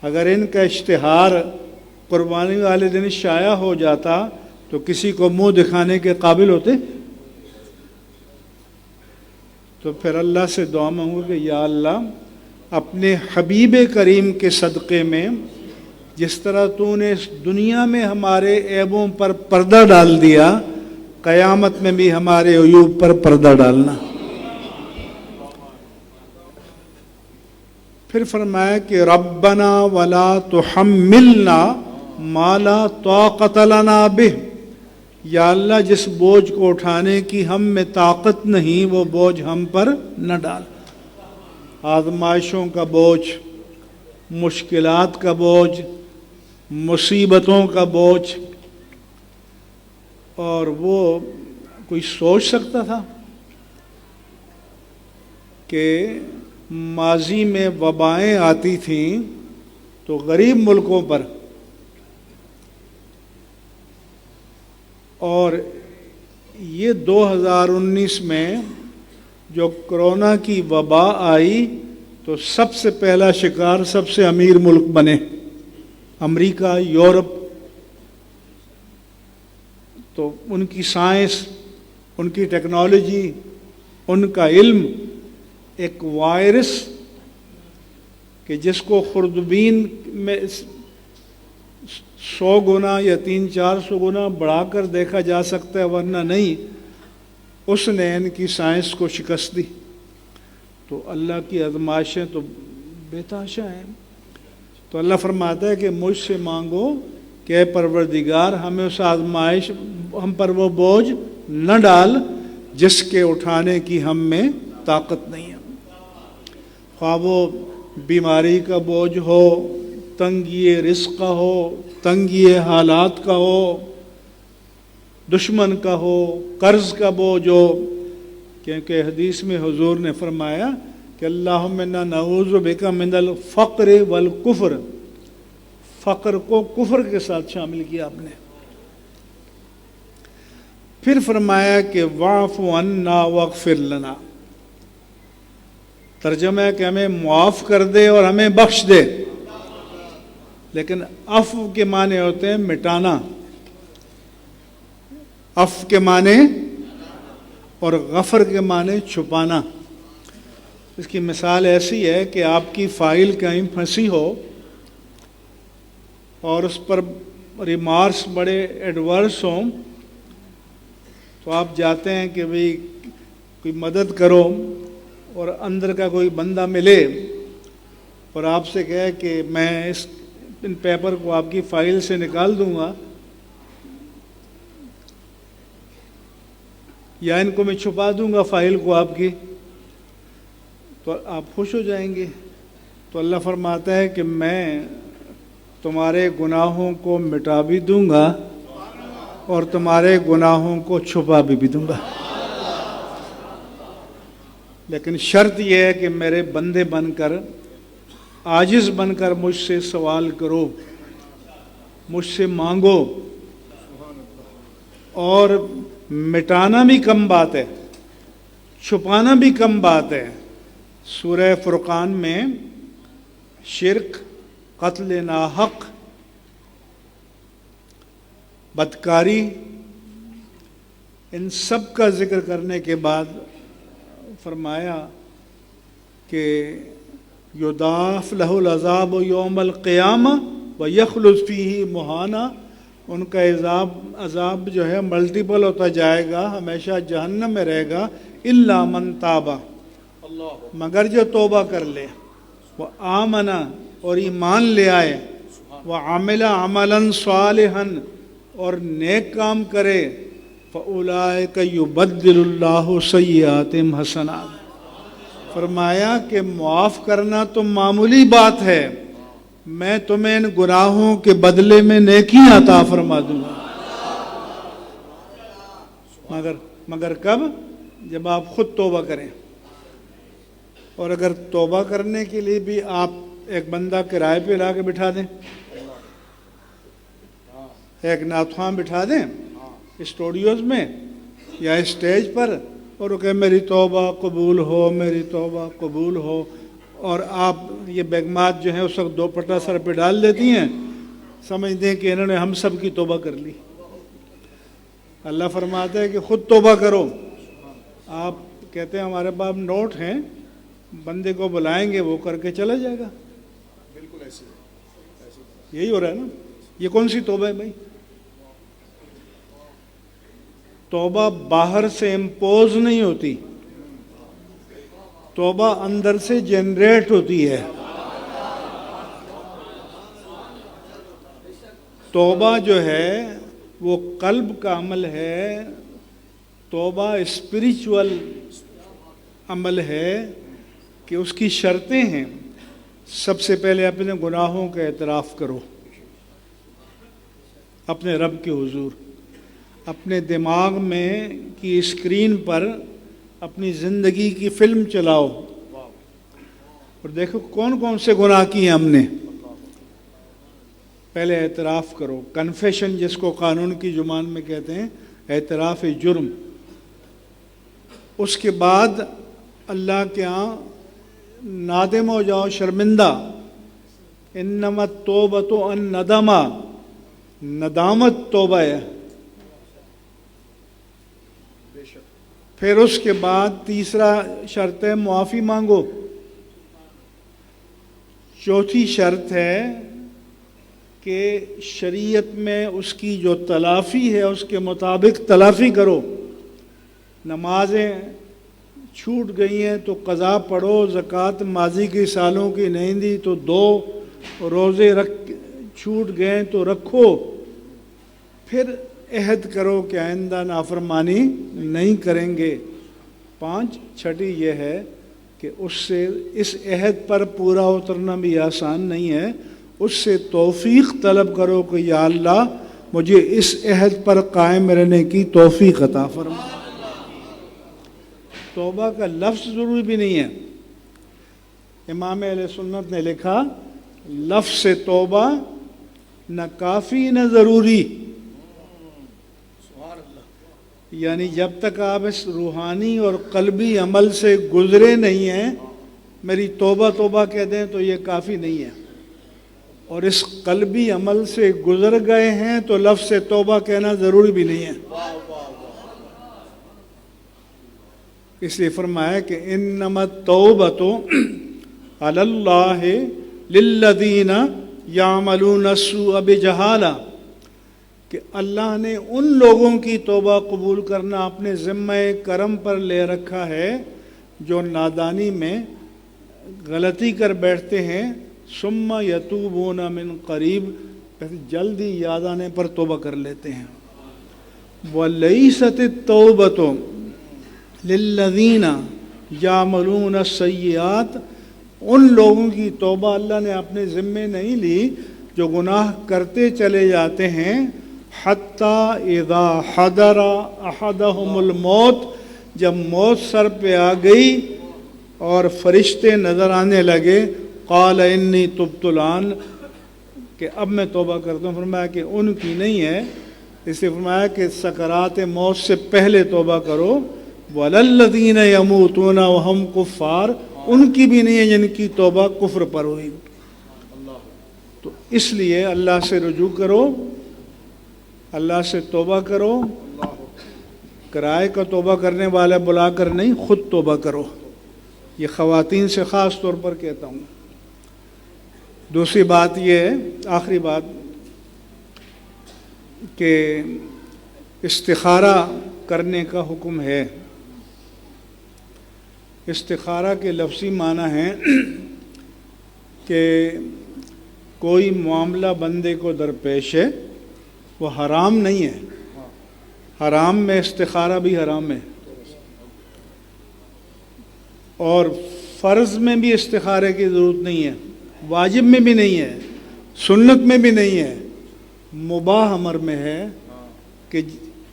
اگر ان کا اشتہار قربانی والے دن شائع ہو جاتا تو کسی کو منہ دکھانے کے قابل ہوتے؟ تو پھر اللہ سے دعا مانگو کہ یا اللہ اپنے حبیب کریم کے صدقے میں جس طرح تو نے اس دنیا میں ہمارے عیبوں پر پردہ ڈال دیا، قیامت میں بھی ہمارے عیوب پر پردہ ڈالنا۔ پھر فرمایا کہ ربنا ولا تحملنا ما لا طاقت لنا بہ، یا اللہ جس بوجھ کو اٹھانے کی ہم میں طاقت نہیں وہ بوجھ ہم پر نہ ڈال۔ آزمائشوں کا بوجھ، مشکلات کا بوجھ، مصیبتوں کا بوجھ، اور وہ کوئی سوچ سکتا تھا کہ ماضی میں وبائیں آتی تھیں تو غریب ملکوں پر، اور یہ 2019 میں جو کرونا کی وبا آئی تو سب سے پہلا شکار سب سے امیر ملک بنے، امریکہ، یورپ۔ تو ان کی سائنس، ان کی ٹیکنالوجی، ان کا علم، ایک وائرس کہ جس کو خوردبین میں 100 گنا یا 300-400 گنا بڑھا کر دیکھا جا سکتا ہے ورنہ نہیں، اس نے ان کی سائنس کو شکست دی۔ تو اللہ کی آزمائشیں تو بے تحاشا ہیں۔ تو اللہ فرماتا ہے کہ مجھ سے مانگو کہ اے پروردگار ہمیں اس آزمائش، ہم پر وہ بوجھ نہ ڈال جس کے اٹھانے کی ہم میں طاقت نہیں ہے، خواہ وہ بیماری کا بوجھ ہو، تنگی رزق کا ہو، تنگی حالات کا ہو، دشمن کا ہو، قرض کا بوجھ ہو، کیونکہ حدیث میں حضور نے فرمایا کہ اللہم انا نعوذ بک من الفقر والکفر، فقر کو کفر کے ساتھ شامل کیا آپ نے۔ پھر فرمایا کہ واعف عنا واغفر لنا، ترجمہ ہے کہ ہمیں معاف کر دے اور ہمیں بخش دے، لیکن عفو کے معنی ہوتے ہیں مٹانا، عفو کے معنی اور غفر کے معنی چھپانا۔ اس کی مثال ایسی ہے کہ آپ کی فائل کہیں پھنسی ہو اور اس پر ریمارکس بڑے ایڈورس ہوں، تو آپ جاتے ہیں کہ بھئی کوئی مدد کرو، اور اندر کا کوئی بندہ ملے اور آپ سے کہے کہ میں ان پیپر کو آپ کی فائل سے نکال دوں گا، یا ان کو میں چھپا دوں گا فائل کو آپ کی، تو آپ خوش ہو جائیں گے۔ تو اللہ فرماتا ہے کہ میں تمہارے گناہوں کو مٹا بھی دوں گا اور تمہارے گناہوں کو چھپا بھی دوں گا، لیکن شرط یہ ہے کہ میرے بندے بن کر، عاجز بن کر مجھ سے سوال کرو، مجھ سے مانگو۔ اور مٹانا بھی کم بات ہے، چھپانا بھی کم بات ہے۔ سورہ فرقان میں شرک، قتل ناحق، بدکاری، ان سب کا ذکر کرنے کے بعد فرمایا کہ یضاعف لہ العذاب یوم القیامہ ویخلد فیہ مہانا، ان کا عذاب جو ہے ملٹیپل ہوتا جائے گا، ہمیشہ جہنم میں رہے گا، الا من تاب، مگر جو توبہ کر لے، وہ آمنا، اور ایمان لے آئے، وہ عامل عملا صالحا، اور نیک کام کرے، فَأُولَٰئِكَ يُبَدِّلُ اللَّهُ سَيِّئَاتِهِمْ حَسَنَاتٍ، فرمایا کہ معاف کرنا تو معمولی بات ہے، میں تمہیں ان گناہوں کے بدلے میں نیکی عطا فرما دوں گا۔ مگر کب؟ جب آپ خود توبہ کریں، اور اگر توبہ کرنے کے لیے بھی آپ ایک بندہ کرائے پہ لا کے بٹھا دیں، ایک ناتخواں بٹھا دیں اسٹوڈیوز میں یا اسٹیج پر، اور وہ کہ میری توبہ قبول ہو، میری توبہ قبول ہو، اور آپ یہ بیگمات جو ہیں اس وقت دو پٹا سر پہ ڈال دیتی ہیں، سمجھتے ہیں کہ انہوں نے ہم سب کی توبہ کر لی۔ اللہ فرماتا ہے کہ خود توبہ کرو۔ آپ کہتے ہیں ہمارے پاس نوٹ ہیں، بندے کو بلائیں گے وہ کر کے چلا جائے گا، بالکل ایسے یہی ہو رہا ہے نا۔ یہ کون سی توبہ ہے بھائی؟ توبہ باہر سے امپوز نہیں ہوتی، توبہ اندر سے جنریٹ ہوتی ہے۔ توبہ جو ہے وہ قلب کا عمل ہے، توبہ اسپریچول عمل ہے کہ اس کی شرطیں ہیں۔ سب سے پہلے اپنے گناہوں کا اعتراف کرو اپنے رب کے حضور، اپنے دماغ میں کی اسکرین پر اپنی زندگی کی فلم چلاؤ اور دیکھو کون کون سے گناہ کیے ہم نے۔ پہلے اعتراف کرو، کنفیشن جس کو قانون کی زبان میں کہتے ہیں، اعتراف جرم۔ اس کے بعد اللہ کے ہاں نادم ہو جاؤ، شرمندہ۔ انما التوبۃ الندامہ، ندامت توبہ ہے۔ پھر اس کے بعد تیسرا شرط ہے معافی مانگو۔ چوتھی شرط ہے کہ شریعت میں اس کی جو تلافی ہے اس کے مطابق تلافی کرو۔ نمازیں چھوٹ گئی ہیں تو قضا پڑھو، زکوٰۃ ماضی کے سالوں کی نہیں دی تو دو، روزے چھوٹ گئے تو رکھو، پھر عہد کرو کہ آئندہ نافرمانی نہیں کریں گے۔ چھٹی یہ ہے کہ اس عہد پر پورا اترنا بھی آسان نہیں ہے، اس سے توفیق طلب کرو کہ یا اللہ مجھے اس عہد پر قائم رہنے کی توفیق عطا فرما۔ توبہ کا لفظ ضروری بھی نہیں ہے۔ امام اہل سنت نے لکھا لفظ توبہ نہ کافی نہ ضروری، یعنی جب تک آپ اس روحانی اور قلبی عمل سے گزرے نہیں ہیں میری توبہ توبہ کہہ دیں تو یہ کافی نہیں ہے، اور اس قلبی عمل سے گزر گئے ہیں تو لفظ توبہ کہنا ضروری بھی نہیں ہے۔ اس لیے فرمایا کہ انما التوبۃ علی اللہ للذین یعملون السوء بجہالہ، کہ اللہ نے ان لوگوں کی توبہ قبول کرنا اپنے ذمہ کرم پر لے رکھا ہے جو نادانی میں غلطی کر بیٹھتے ہیں، ثم یتوبون من قریب، جلد ہی یاد آنے پر توبہ کر لیتے ہیں۔ وَلَيْسَتِ التَّوْبَةُ لِلَّذِينَ يَعْمَلُونَ السَّيِّئَاتِ، ان لوگوں کی توبہ اللہ نے اپنے ذمے نہیں لی جو گناہ کرتے چلے جاتے ہیں، حَتَّى إِذَا حَضَرَ أَحَدَهُمُ الْمَوْتُ، جب موت سر پہ آ گئی اور فرشتے نظر آنے لگے، قال انی تبت الآن، کہ اب میں توبہ کرتا ہوں۔ فرمایا کہ ان کی نہیں ہے، اس لیے فرمایا کہ سکرات موت سے پہلے توبہ کرو۔ وَلَلَّذِينَ يَمُوتُونَ وَهُمْ كُفَّارٌ، ان کی بھی نہیں ہے جن کی توبہ کفر پر ہوئی۔ تو اس لیے اللہ سے رجوع کرو، اللہ سے توبہ کرو، کرائے کا توبہ کرنے والا بلا کر نہیں، خود توبہ کرو۔ یہ خواتین سے خاص طور پر کہتا ہوں۔ دوسری بات یہ ہے، آخری بات، کہ استخارہ کرنے کا حکم ہے۔ استخارہ کے لفظی معنی ہیں کہ کوئی معاملہ بندے کو درپیش ہے، وہ حرام نہیں ہے، حرام میں استخارہ بھی حرام ہے، اور فرض میں بھی استخارے کی ضرورت نہیں ہے، واجب میں بھی نہیں ہے، سنت میں بھی نہیں ہے، مباح امر میں ہے کہ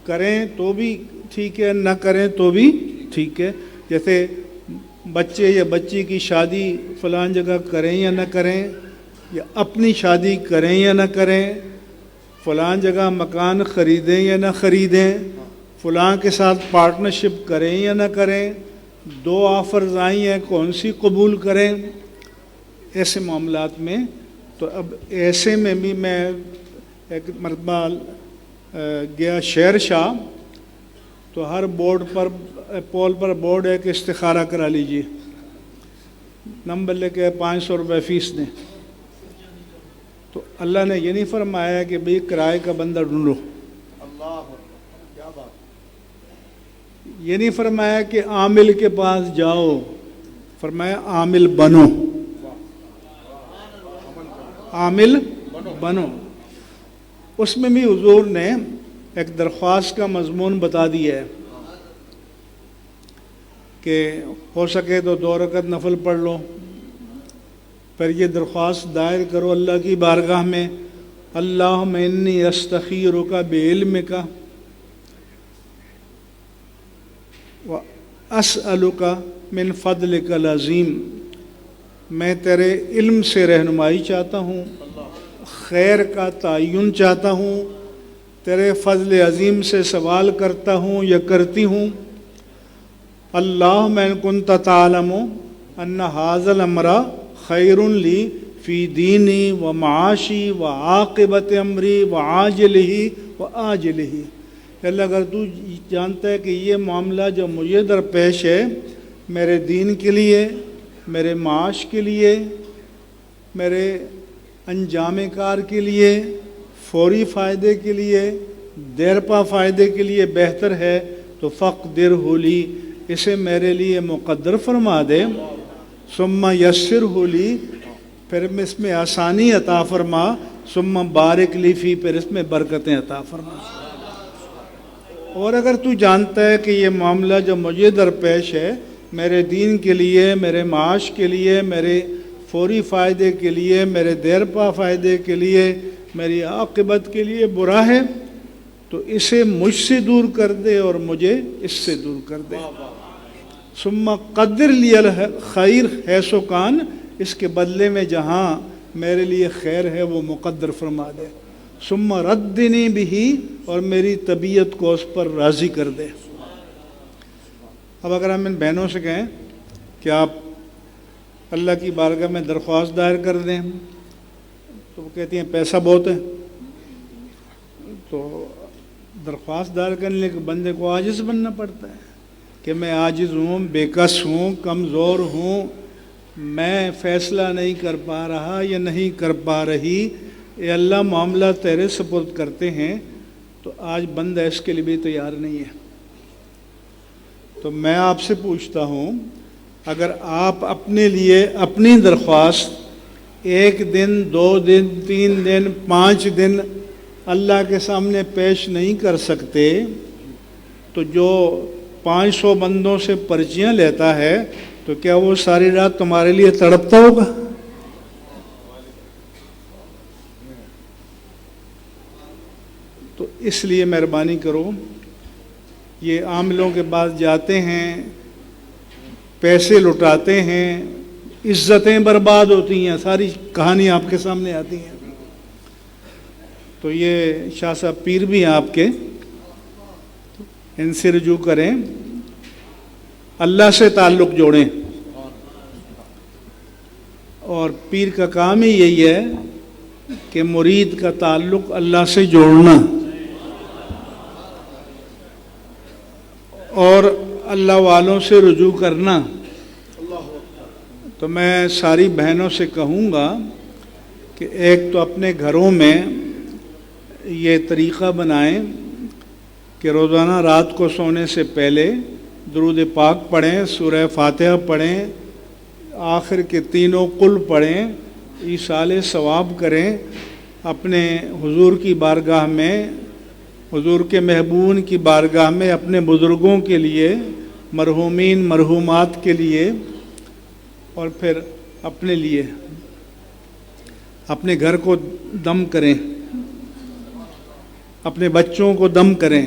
کریں تو بھی ٹھیک ہے، نہ کریں تو بھی ٹھیک ہے۔ جیسے بچے یا بچی کی شادی فلان جگہ کریں یا نہ کریں، یا اپنی شادی کریں یا نہ کریں، فلان جگہ مکان خریدیں یا نہ خریدیں، فلاں کے ساتھ پارٹنرشپ کریں یا نہ کریں، دو آفرز آئی ہیں کون سی قبول کریں، ایسے معاملات میں۔ تو اب ایسے میں بھی میں ایک مرتبہ گیا شہر شاہ، تو ہر بورڈ پر پول پر بورڈ ہے کہ استخارہ کرا لیجئے، نمبر لے کے 500 روپے فیس دیں۔ تو اللہ نے یہ نہیں فرمایا کہ بھئی کرائے کا بندہ ڈھونڈو، یہ نہیں فرمایا کہ عامل کے پاس جاؤ، فرمایا عامل بنو، عامل بنو۔ اس میں بھی حضور نے ایک درخواست کا مضمون بتا دیا ہے کہ ہو سکے تو 2 رکعت نفل پڑھ لو، پھر یہ درخواست دائر کرو اللہ کی بارگاہ میں، اللہم انی استخیرک بعلمک واسألک من فضلک العظیم، میں تیرے علم سے رہنمائی چاہتا ہوں، خیر کا تعین چاہتا ہوں، تیرے فضل عظیم سے سوال کرتا ہوں یا کرتی ہوں۔ اللہم ان کنت تعلم ان ھذا الامر خیر لی فی دینی و معاشی و عاقبت امری و عاجلہ و آجلہ، اللہ اگر تو جانتا ہے کہ یہ معاملہ جو مجھے درپیش ہے میرے دین کے لیے، میرے معاش کے لیے، میرے انجام کار کے لیے، فوری فائدے کے لیے، دیرپا فائدے کے لیے بہتر ہے، تو فقدرہ لی، اسے میرے لیے مقدر فرما دے، ثم یسرہ لی، پھر اس میں آسانی عطا فرما، ثم بارک لی فی، پھر اس میں برکتیں عطا فرما۔ اور اگر تو جانتا ہے کہ یہ معاملہ جو مجھے درپیش ہے میرے دین کے لیے، میرے معاش کے لیے، میرے فوری فائدے کے لیے، میرے دیرپا فائدے کے لیے، میری عاقبت کے لیے برا ہے، تو اسے مجھ سے دور کر دے اور مجھے اس سے دور کر دے۔ ثم قدر لی الخیر حیث کان، اس کے بدلے میں جہاں میرے لیے خیر ہے وہ مقدر فرما دے۔ ثم ردنی بہ، اور میری طبیعت کو اس پر راضی کر دے۔ اب اگر ہم ان بہنوں سے کہیں کہ آپ اللہ کی بارگاہ میں درخواست دائر کر دیں تو وہ کہتی ہیں پیسہ بہت ہے. تو درخواست دائر کرنے کے بندے کو عاجز بننا پڑتا ہے کہ میں عاجز ہوں، بے کس ہوں، کمزور ہوں، میں فیصلہ نہیں کر پا رہا یا نہیں کر پا رہی، اے اللہ معاملہ تیرے سپرد کرتے ہیں. تو آج بندہ اس کے لیے بھی تیار نہیں ہے. تو میں آپ سے پوچھتا ہوں، اگر آپ اپنے لیے اپنی درخواست 1 دن 2 دن 3 دن 5 دن اللہ کے سامنے پیش نہیں کر سکتے تو جو 500 بندوں سے پرچیاں لیتا ہے تو کیا وہ ساری رات تمہارے لیے تڑپتا ہوگا؟ تو اس لیے مہربانی کرو، یہ عاملوں کے پاس جاتے ہیں، پیسے لٹاتے ہیں، عزتیں برباد ہوتی ہیں، ساری کہانی آپ کے سامنے آتی ہیں. تو یہ شاہ صاحب پیر بھی ہیں آپ کے، ان سے رجوع کریں، اللہ سے تعلق جوڑیں. اور پیر کا کام ہی یہی ہے کہ مرید کا تعلق اللہ سے جوڑنا اور اللہ والوں سے رجوع کرنا. تو میں ساری بہنوں سے کہوں گا کہ ایک تو اپنے گھروں میں یہ طریقہ بنائیں کہ روزانہ رات کو سونے سے پہلے درود پاک پڑھیں، سورہ فاتحہ پڑھیں، آخر کے تینوں قل پڑھیں، ایصال ثواب کریں. اپنے حضور کی بارگاہ میں، حضور کے محبوب کی بارگاہ میں اپنے بزرگوں کے لیے، مرحومین مرحومات کے لیے، اور پھر اپنے لیے اپنے گھر کو دم کریں، اپنے بچوں کو دم کریں.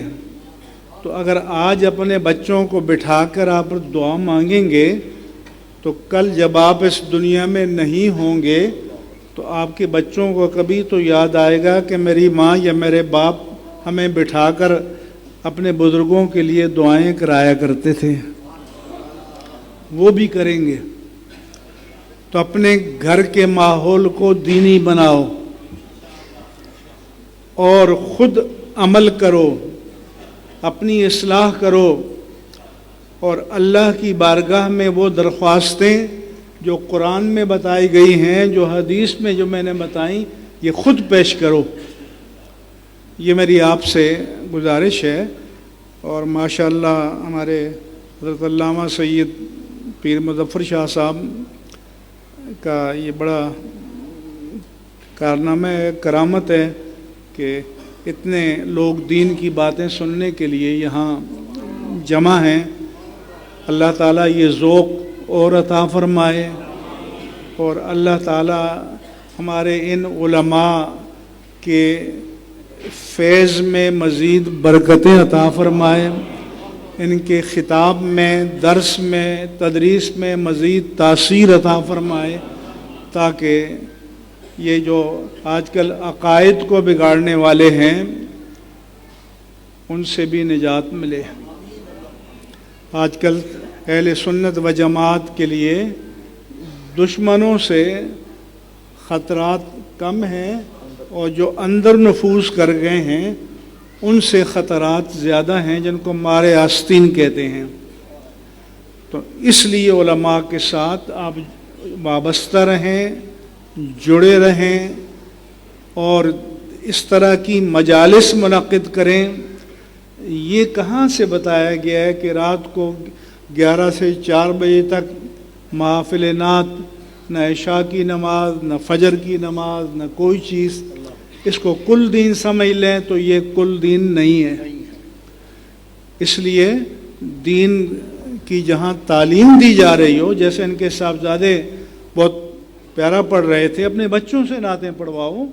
تو اگر آج اپنے بچوں کو بٹھا کر آپ دعا مانگیں گے تو کل جب آپ اس دنیا میں نہیں ہوں گے تو آپ کے بچوں کو کبھی تو یاد آئے گا کہ میری ماں یا میرے باپ ہمیں بٹھا کر اپنے بزرگوں کے لیے دعائیں کرایا کرتے تھے. وہ بھی کریں گے. تو اپنے گھر کے ماحول کو دینی بناؤ اور خود عمل کرو، اپنی اصلاح کرو، اور اللہ کی بارگاہ میں وہ درخواستیں جو قرآن میں بتائی گئی ہیں، جو حدیث میں جو میں نے بتائیں، یہ خود پیش کرو. یہ میری آپ سے گزارش ہے. اور ماشاءاللہ ہمارے حضرت علامہ سید پیر مظفر شاہ صاحب کا یہ بڑا کارنامہ ہے، کرامت ہے کہ اتنے لوگ دین کی باتیں سننے کے لیے یہاں جمع ہیں. اللہ تعالیٰ یہ ذوق اور عطا فرمائے، اور اللہ تعالیٰ ہمارے ان علماء کے فیض میں مزید برکتیں عطا فرمائے، ان کے خطاب میں، درس میں، تدریس میں مزید تاثیر عطا فرمائے، تاکہ یہ جو آج کل عقائد کو بگاڑنے والے ہیں ان سے بھی نجات ملے. آج کل اہل سنت و جماعت کے لیے دشمنوں سے خطرات کم ہیں، اور جو اندر نفوذ کر گئے ہیں ان سے خطرات زیادہ ہیں، جن کو مارے آستین کہتے ہیں. تو اس لیے علماء کے ساتھ آپ وابستہ رہیں، جڑے رہیں، اور اس طرح کی مجالس منعقد کریں. یہ کہاں سے بتایا گیا ہے کہ رات کو 11 سے 4 بجے تک محافل نعت، نہ عشاء کی نماز، نہ فجر کی نماز، نہ کوئی چیز؟ اس کو کل دین سمجھ لیں تو یہ کل دین نہیں ہے. اس لیے دین کی جہاں تعلیم دی جا رہی ہو، جیسے ان کے صاحبزادے بہت پیارا پڑھ رہے تھے، اپنے بچوں سے نعتیں پڑھواؤ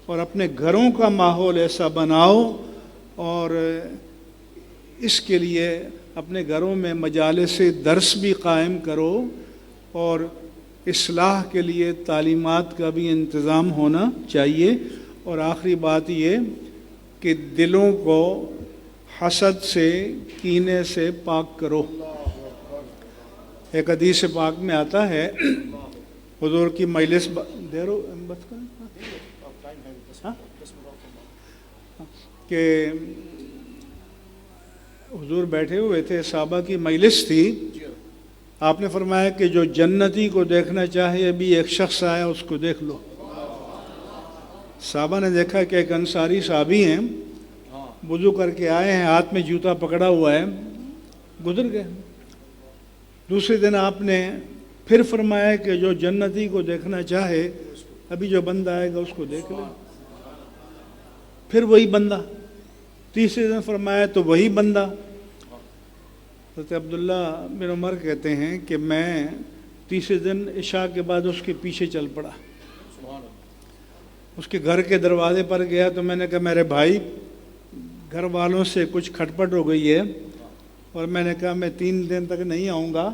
اور اپنے گھروں کا ماحول ایسا بناؤ، اور اس کے لیے اپنے گھروں میں مجالس درس بھی قائم کرو، اور اصلاح کے لیے تعلیمات کا بھی انتظام ہونا چاہیے. اور آخری بات یہ کہ دلوں کو حسد سے، کینے سے پاک کرو. ایک حدیث پاک میں آتا ہے حضور کی مجلس دیرو بس کریں ہاں؟ کہ حضور بیٹھے ہوئے تھے، صحابہ کی مجلس تھی، آپ نے فرمایا کہ جو جنتی کو دیکھنا چاہے ابھی ایک شخص آیا اس کو دیکھ لو۔ صحابہ نے دیکھا کہ ایک انصاری صحابی ہیں، وضو کر کے آئے ہیں، ہاتھ میں جوتا پکڑا ہوا ہے، گزر گئے۔ دوسرے دن آپ نے پھر فرمایا کہ جو جنتی کو دیکھنا چاہے ابھی جو بندہ آئے گا اس کو دیکھ لے، پھر وہی بندہ۔ تیسرے دن فرمایا تو وہی بندہ۔ حضرت عبداللہ بن عمر کہتے ہیں کہ میں تیسرے دن عشاء کے بعد اس کے پیچھے چل پڑا، اس کے گھر کے دروازے پر گیا تو میں نے کہا میرے بھائی گھر والوں سے کچھ کھٹپٹ ہو گئی ہے اور میں نے کہا میں 3 دن تک نہیں آؤں گا،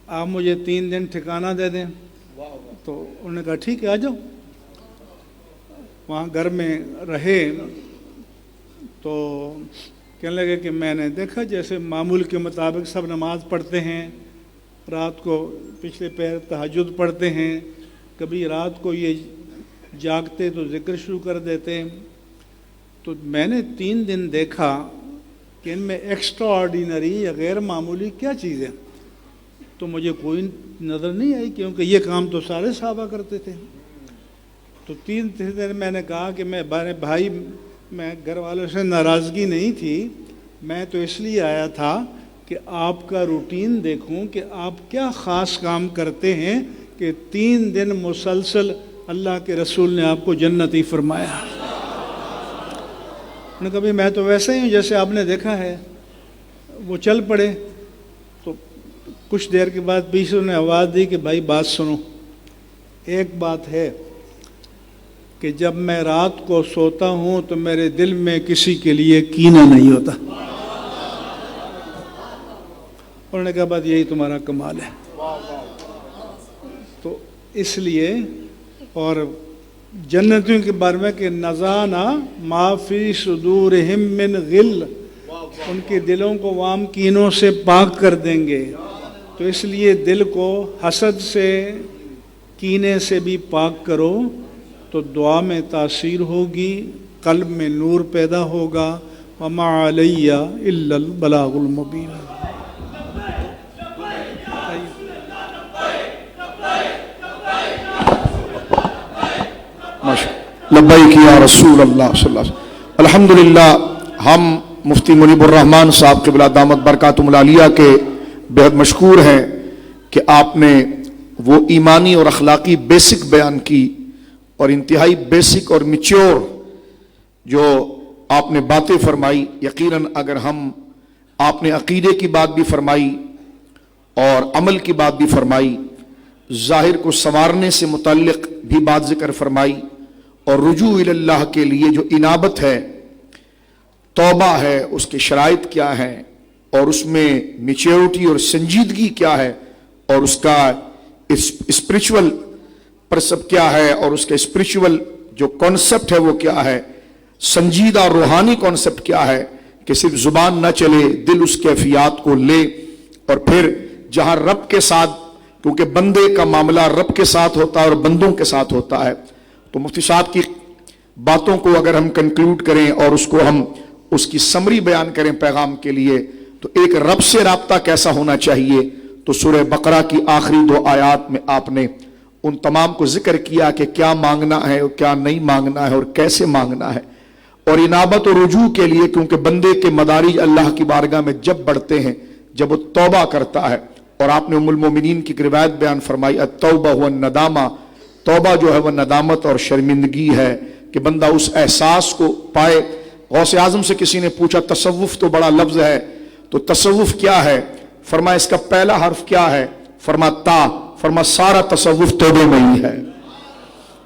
آپ مجھے 3 دن ٹھکانہ دے دیں۔ تو انہوں نے کہا ٹھیک ہے آ جاؤ۔ وہاں گھر میں رہے تو کہنے لگے کہ میں نے دیکھا جیسے معمول کے مطابق سب نماز پڑھتے ہیں، رات کو پچھلے پہر تہجد پڑھتے ہیں، کبھی رات کو یہ جاگتے تو ذکر شروع کر دیتے، تو میں نے 3 دن دیکھا کہ ان میں ایکسٹرا آرڈینری یا غیر معمولی کیا چیز ہے، تو مجھے کوئی نظر نہیں آئی کیونکہ یہ کام تو سارے صحابہ کرتے تھے۔ تو 3 دن میں نے کہا کہ میں بھائی میں گھر والوں سے ناراضگی نہیں تھی، میں تو اس لیے آیا تھا کہ آپ کا روٹین دیکھوں کہ آپ کیا خاص کام کرتے ہیں کہ 3 دن مسلسل اللہ کے رسول نے آپ کو جنتی فرمایا۔ نے کبھی میں تو ویسے ہی ہوں جیسے آپ نے دیکھا ہے۔ وہ چل پڑے تو کچھ دیر کے بعد پیچھے نے آواز دی کہ بھائی بات سنو، ایک بات ہے کہ جب میں رات کو سوتا ہوں تو میرے دل میں کسی کے لیے کینہ نہیں ہوتا۔ انہوں نے کہا بات یہی تمہارا کمال ہے۔ تو اس لیے اور جنتیوں کے بارے میں کہ نزانا ما فی صدورہم من غل، ان کے دلوں کو وام کینوں سے پاک کر دیں گے۔ تو اس لیے دل کو حسد سے کینے سے بھی پاک کرو تو دعا میں تاثیر ہوگی، قلب میں نور پیدا ہوگا۔ وما علی الا البلاغ المبین۔ لبیک یا رسول اللہ صلی اللہ علیہ وسلم۔ الحمدللہ ہم مفتی منیب الرحمن صاحب قبلہ دامت برکاتہم العالیہ کے بہت مشکور ہیں کہ آپ نے وہ ایمانی اور اخلاقی بیسک بیان کی اور انتہائی بیسک اور میچور جو آپ نے باتیں فرمائی۔ یقیناً اگر ہم آپ نے عقیدے کی بات بھی فرمائی اور عمل کی بات بھی فرمائی، ظاہر کو سنوارنے سے متعلق بھی بات ذکر فرمائی، اور رجوع الی اللہ کے لیے جو انابت ہے، توبہ ہے، اس کے شرائط کیا ہیں اور اس میں میچیورٹی اور سنجیدگی کیا ہے اور اس کا اسپریچول پرسپ کیا ہے اور اس کا اسپریچول جو کانسیپٹ ہے وہ کیا ہے، سنجیدہ اور روحانی کانسیپٹ کیا ہے کہ صرف زبان نہ چلے، دل اس کیفیات کو لے، اور پھر جہاں رب کے ساتھ، کیونکہ بندے کا معاملہ رب کے ساتھ ہوتا ہے اور بندوں کے ساتھ ہوتا ہے، تو مفتی صاحب کی باتوں کو اگر ہم کنکلوڈ کریں اور اس کو ہم اس کی سمری بیان کریں پیغام کے لیے، تو ایک رب سے رابطہ کیسا ہونا چاہیے، تو سورہ بقرہ کی آخری 2 آیات میں آپ نے ان تمام کو ذکر کیا کہ کیا مانگنا ہے اور کیا نہیں مانگنا ہے اور کیسے مانگنا ہے، اور انابت و رجوع کے لیے، کیونکہ بندے کے مدارج اللہ کی بارگاہ میں جب بڑھتے ہیں جب وہ توبہ کرتا ہے، اور آپ نے ام المومنین کی روایت بیان فرمائی التوبہ هو الندامہ، توبہ جو ہے وہ ندامت اور شرمندگی ہے کہ بندہ اس احساس کو پائے۔ غوث اعظم سے کسی نے پوچھا تصوف تو بڑا لفظ ہے، تو تصوف کیا ہے؟ فرمایا اس کا پہلا حرف کیا ہے؟ فرما تا، فرما سارا تصوف توبے میں ہی ہے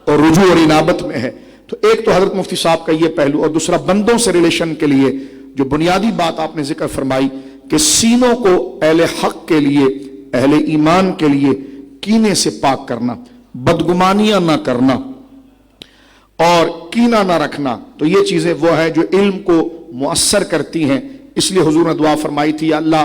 اور رجوع اور انابت میں ہے۔ تو ایک تو حضرت مفتی صاحب کا یہ پہلو، اور دوسرا بندوں سے ریلیشن کے لیے جو بنیادی بات آپ نے ذکر فرمائی کہ سینوں کو اہل حق کے لیے، اہل ایمان کے لیے کینے سے پاک کرنا، بدگمانیاں نہ کرنا اور کینہ نہ رکھنا، تو یہ چیزیں وہ ہیں جو علم کو مؤثر کرتی ہیں۔ اس لیے حضور نے دعا فرمائی تھی، یا اللہ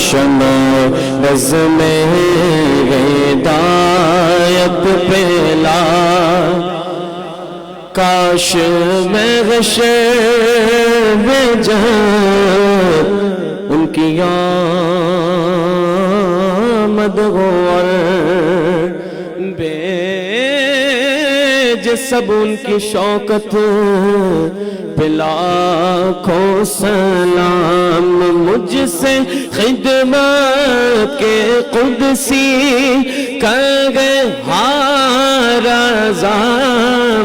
شمع نظم ہدایت پہلا کاش میں غشے میں جہاں ان کی آمد غور بے سب ان کی شوکت پہ لاکھوں سلام مجھ سے خدمت کے قدسی کر گئے رضا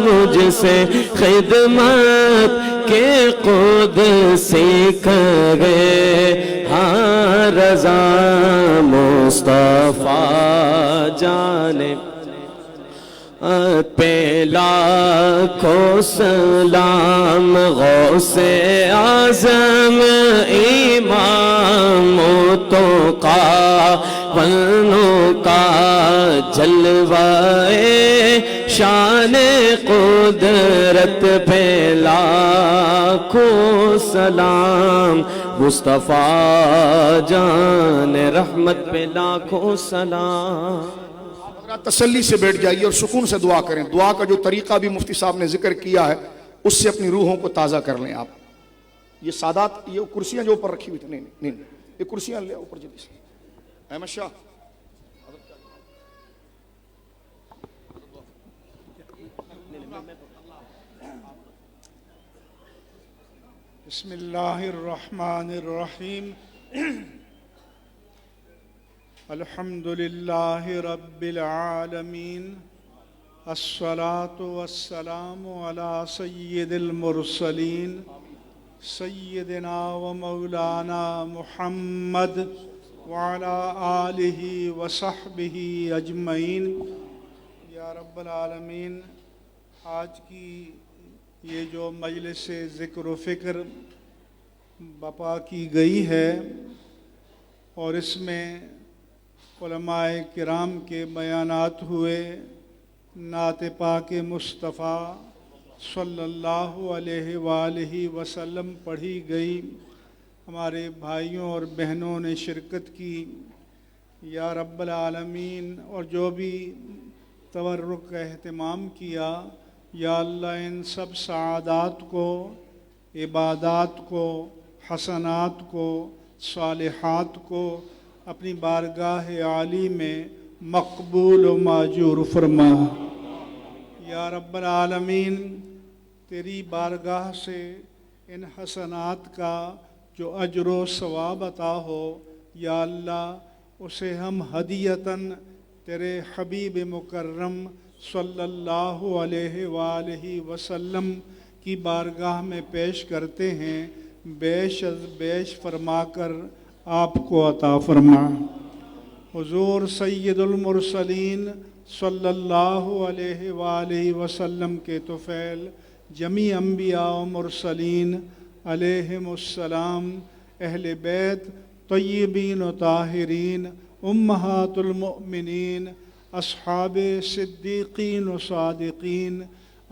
مجھ سے خدمت کے قدسی کر گئے رضا مصطفیٰ جانے پہ لاکھوں سلام غوث اعظم امامتوں کا ونوں کا جلوہ شان قدرت پہ لاکھوں سلام مصطفیٰ جان رحمت پہ لاکھوں سلام۔ تسلی سے بیٹھ جائیے اور سکون سے دعا کریں۔ دعا کا جو طریقہ بھی مفتی صاحب نے ذکر کیا ہے اس سے اپنی روحوں کو تازہ کر لیں آپ۔ یہ سادات، یہ کرسیاں جو اوپر رکھی ہوئی تھی، نہیں یہ کرسیاں لے اوپر جلدی سے۔ احمد شاہ بسم اللہ الرحمن الرحیم الحمد للہ رب العالمین الصلاة والسلام علی سید المرسلین سیدنا و مولانا محمد وعلی آلہ وصحبہ اجمعین۔ یا رب العالمین، آج کی یہ جو مجلس ذکر و فکر بپا کی گئی ہے اور اس میں علماء کرام کے بیانات ہوئے، نعت پاک مصطفیٰ صلی اللہ علیہ وآلہ وسلم پڑھی گئی، ہمارے بھائیوں اور بہنوں نے شرکت کی۔ یا رب العالمین، اور جو بھی تورک کا اہتمام کیا، یا اللہ ان سب سعادات کو، عبادات کو، حسنات کو، صالحات کو اپنی بارگاہ عالی میں مقبول و ماجور فرما۔ یا رب العالمین، تیری بارگاہ سے ان حسنات کا جو اجر و ثواب عطا ہو، یا اللہ اسے ہم ہدیتاً تیرے حبیب مکرم صلی اللہ علیہ وآلہ وسلم کی بارگاہ میں پیش کرتے ہیں، بیش از بیش فرما کر آپ کو عطا فرما۔ حضور سید المرسلین صلی اللہ علیہ وآلہ وسلم کے طفیل جمیع انبیاء و مرسلین علیہم السلام، اہل بیت طیبین و طاہرین، امہات المؤمنین، اصحاب صدیقین و صادقین،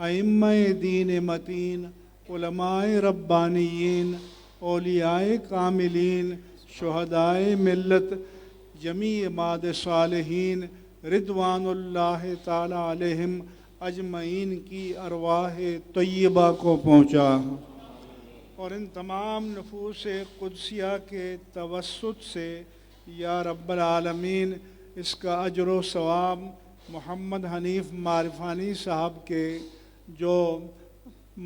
ائمہ دین متین، علماء ربانیین، اولیاء کاملین، شہدائے ملت، جمیع عباد صالحین رضوان اللہ تعالی علیہم اجمعین کی ارواح طیبہ کو پہنچا، اور ان تمام نفوس قدسیہ کے توسط سے یا رب العالمین اس کا اجر و ثواب محمد حنیف معرفانی صاحب کے جو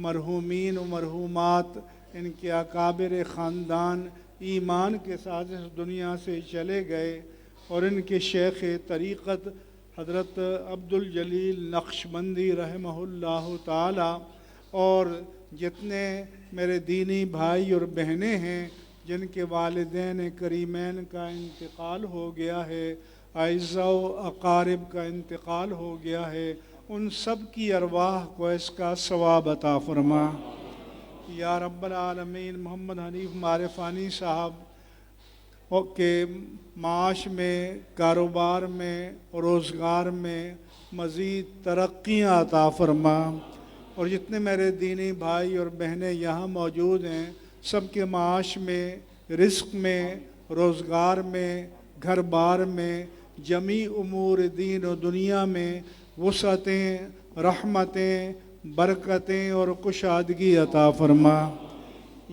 مرحومین و مرحومات، ان کے اکابر خاندان ایمان کے ساتھ اس دنیا سے چلے گئے، اور ان کے شیخ طریقت حضرت عبدالجلیل نقشبندی رحمہ اللہ تعالی، اور جتنے میرے دینی بھائی اور بہنیں ہیں جن کے والدین کریمین کا انتقال ہو گیا ہے، اعزاء و اقارب کا انتقال ہو گیا ہے، ان سب کی ارواح کو اس کا ثواب عطا فرما۔ یا رب العالمین، محمد حنیف معرفانی صاحب کے معاش میں، کاروبار میں، روزگار میں مزید ترقیاں عطا فرما، اور جتنے میرے دینی بھائی اور بہنیں یہاں موجود ہیں، سب کے معاش میں، رزق میں روزگار میں، گھر بار میں، جمی امور دین و دنیا میں وسعتیں، رحمتیں، برکتیں اور کشادگی عطا فرما۔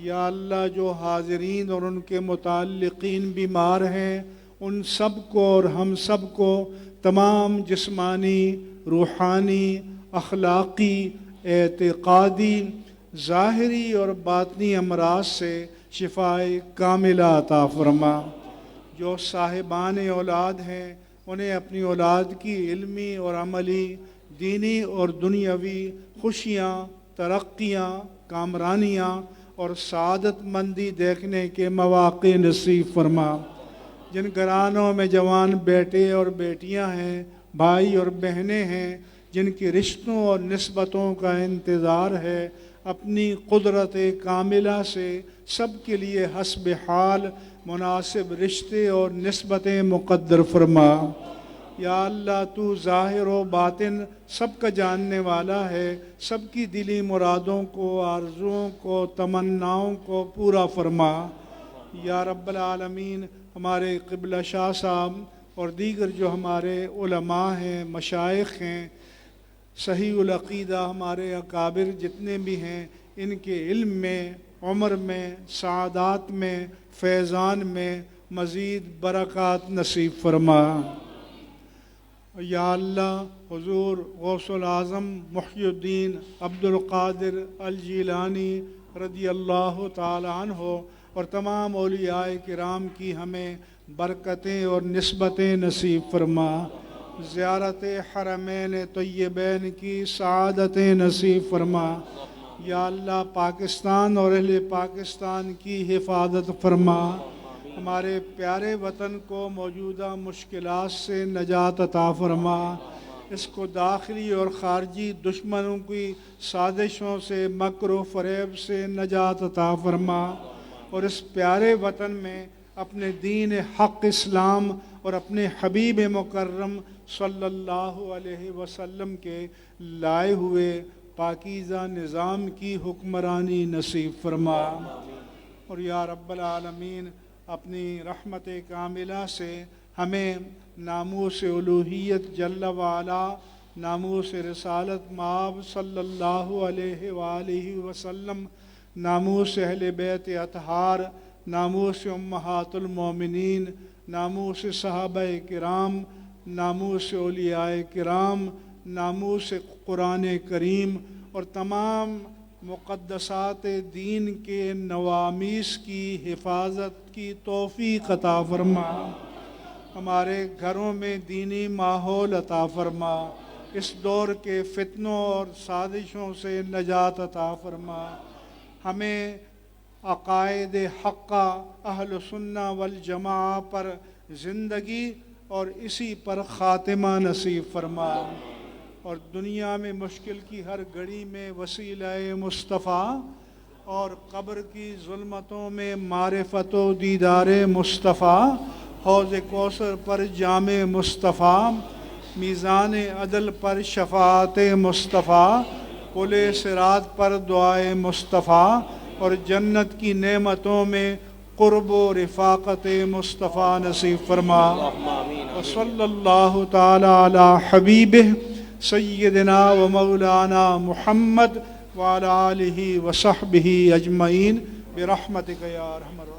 یا اللہ جو حاضرین اور ان کے متعلقین بیمار ہیں ان سب کو اور ہم سب کو تمام جسمانی، روحانی، اخلاقی، اعتقادی، ظاہری اور باطنی امراض سے شفائے کاملہ عطا فرما۔ جو صاحبان اولاد ہیں انہیں اپنی اولاد کی علمی اور عملی، دینی اور دنیاوی خوشیاں، ترقیاں، کامرانیاں اور سعادت مندی دیکھنے کے مواقع نصیب فرما۔ جن گھرانوں میں جوان بیٹے اور بیٹیاں ہیں، بھائی اور بہنیں ہیں، جن کی رشتوں اور نسبتوں کا انتظار ہے، اپنی قدرت کاملہ سے سب کے لیے حسب حال مناسب رشتے اور نسبتیں مقدر فرما۔ یا اللہ تو ظاہر و باطن سب کا جاننے والا ہے، سب کی دلی مرادوں کو، آرزوؤں کو، تمناؤں کو پورا فرما۔ یا رب العالمین ہمارے قبلہ شاہ صاحب اور دیگر جو ہمارے علماء ہیں، مشائخ ہیں، صحیح العقیدہ ہمارے اکابر جتنے بھی ہیں، ان کے علم میں، عمر میں، سعادات میں، فیضان میں مزید برکات نصیب فرما۔ یا اللہ حضور غوث العظم محی الدین عبد القادر الجیلانی رضی اللہ تعالی عنہ اور تمام اولیاء کرام کی ہمیں برکتیں اور نسبتیں نصیب فرما۔ زیارت حرمین طیبین کی سعادتیں نصیب فرما۔ یا اللہ پاکستان اور اہل پاکستان کی حفاظت فرما۔ ہمارے پیارے وطن کو موجودہ مشکلات سے نجات عطا فرما۔ اس کو داخلی اور خارجی دشمنوں کی سازشوں سے، مکر و فریب سے نجات عطا فرما، اور اس پیارے وطن میں اپنے دین حق اسلام اور اپنے حبیب مکرم صلی اللہ علیہ وسلم کے لائے ہوئے پاکیزہ نظام کی حکمرانی نصیب فرما۔ اور یا رب العالمین اپنی رحمت کاملہ سے ہمیں ناموس الوہیت جل وعلا، ناموس رسالت مآب صلی اللہ علیہ وآلہ وسلم، ناموس اہل بیت اطہار، ناموس امہات المومنین، ناموس صحابہ کرام، ناموس اولیاء کرام، ناموس قرآن کریم اور تمام مقدسات دین کے نوامیس کی حفاظت کی توفیق عطا فرما۔ ہمارے گھروں میں دینی ماحول عطا فرما۔ اس دور کے فتنوں اور سازشوں سے نجات عطا فرما۔ ہمیں عقائد حقہ اہل سنہ والجماعہ پر زندگی اور اسی پر خاتمہ نصیب فرما، اور دنیا میں مشکل کی ہر گھڑی میں وسیلہ مصطفیٰ، اور قبر کی ظلمتوں میں معرفت و دیدار مصطفیٰ، حوض کوثر پر جام مصطفیٰ، میزان عدل پر شفاعت مصطفیٰ، پل صراط پر دعائے مصطفیٰ، اور جنت کی نعمتوں میں قرب و رفاقت مصطفیٰ نصیب فرما۔ وصلی اللہ تعالی علی حبیبہ سیدنا و مولانا محمد وعلی آلہ وصحبہ اجمعین برحمتک یا ارحم الراحمین۔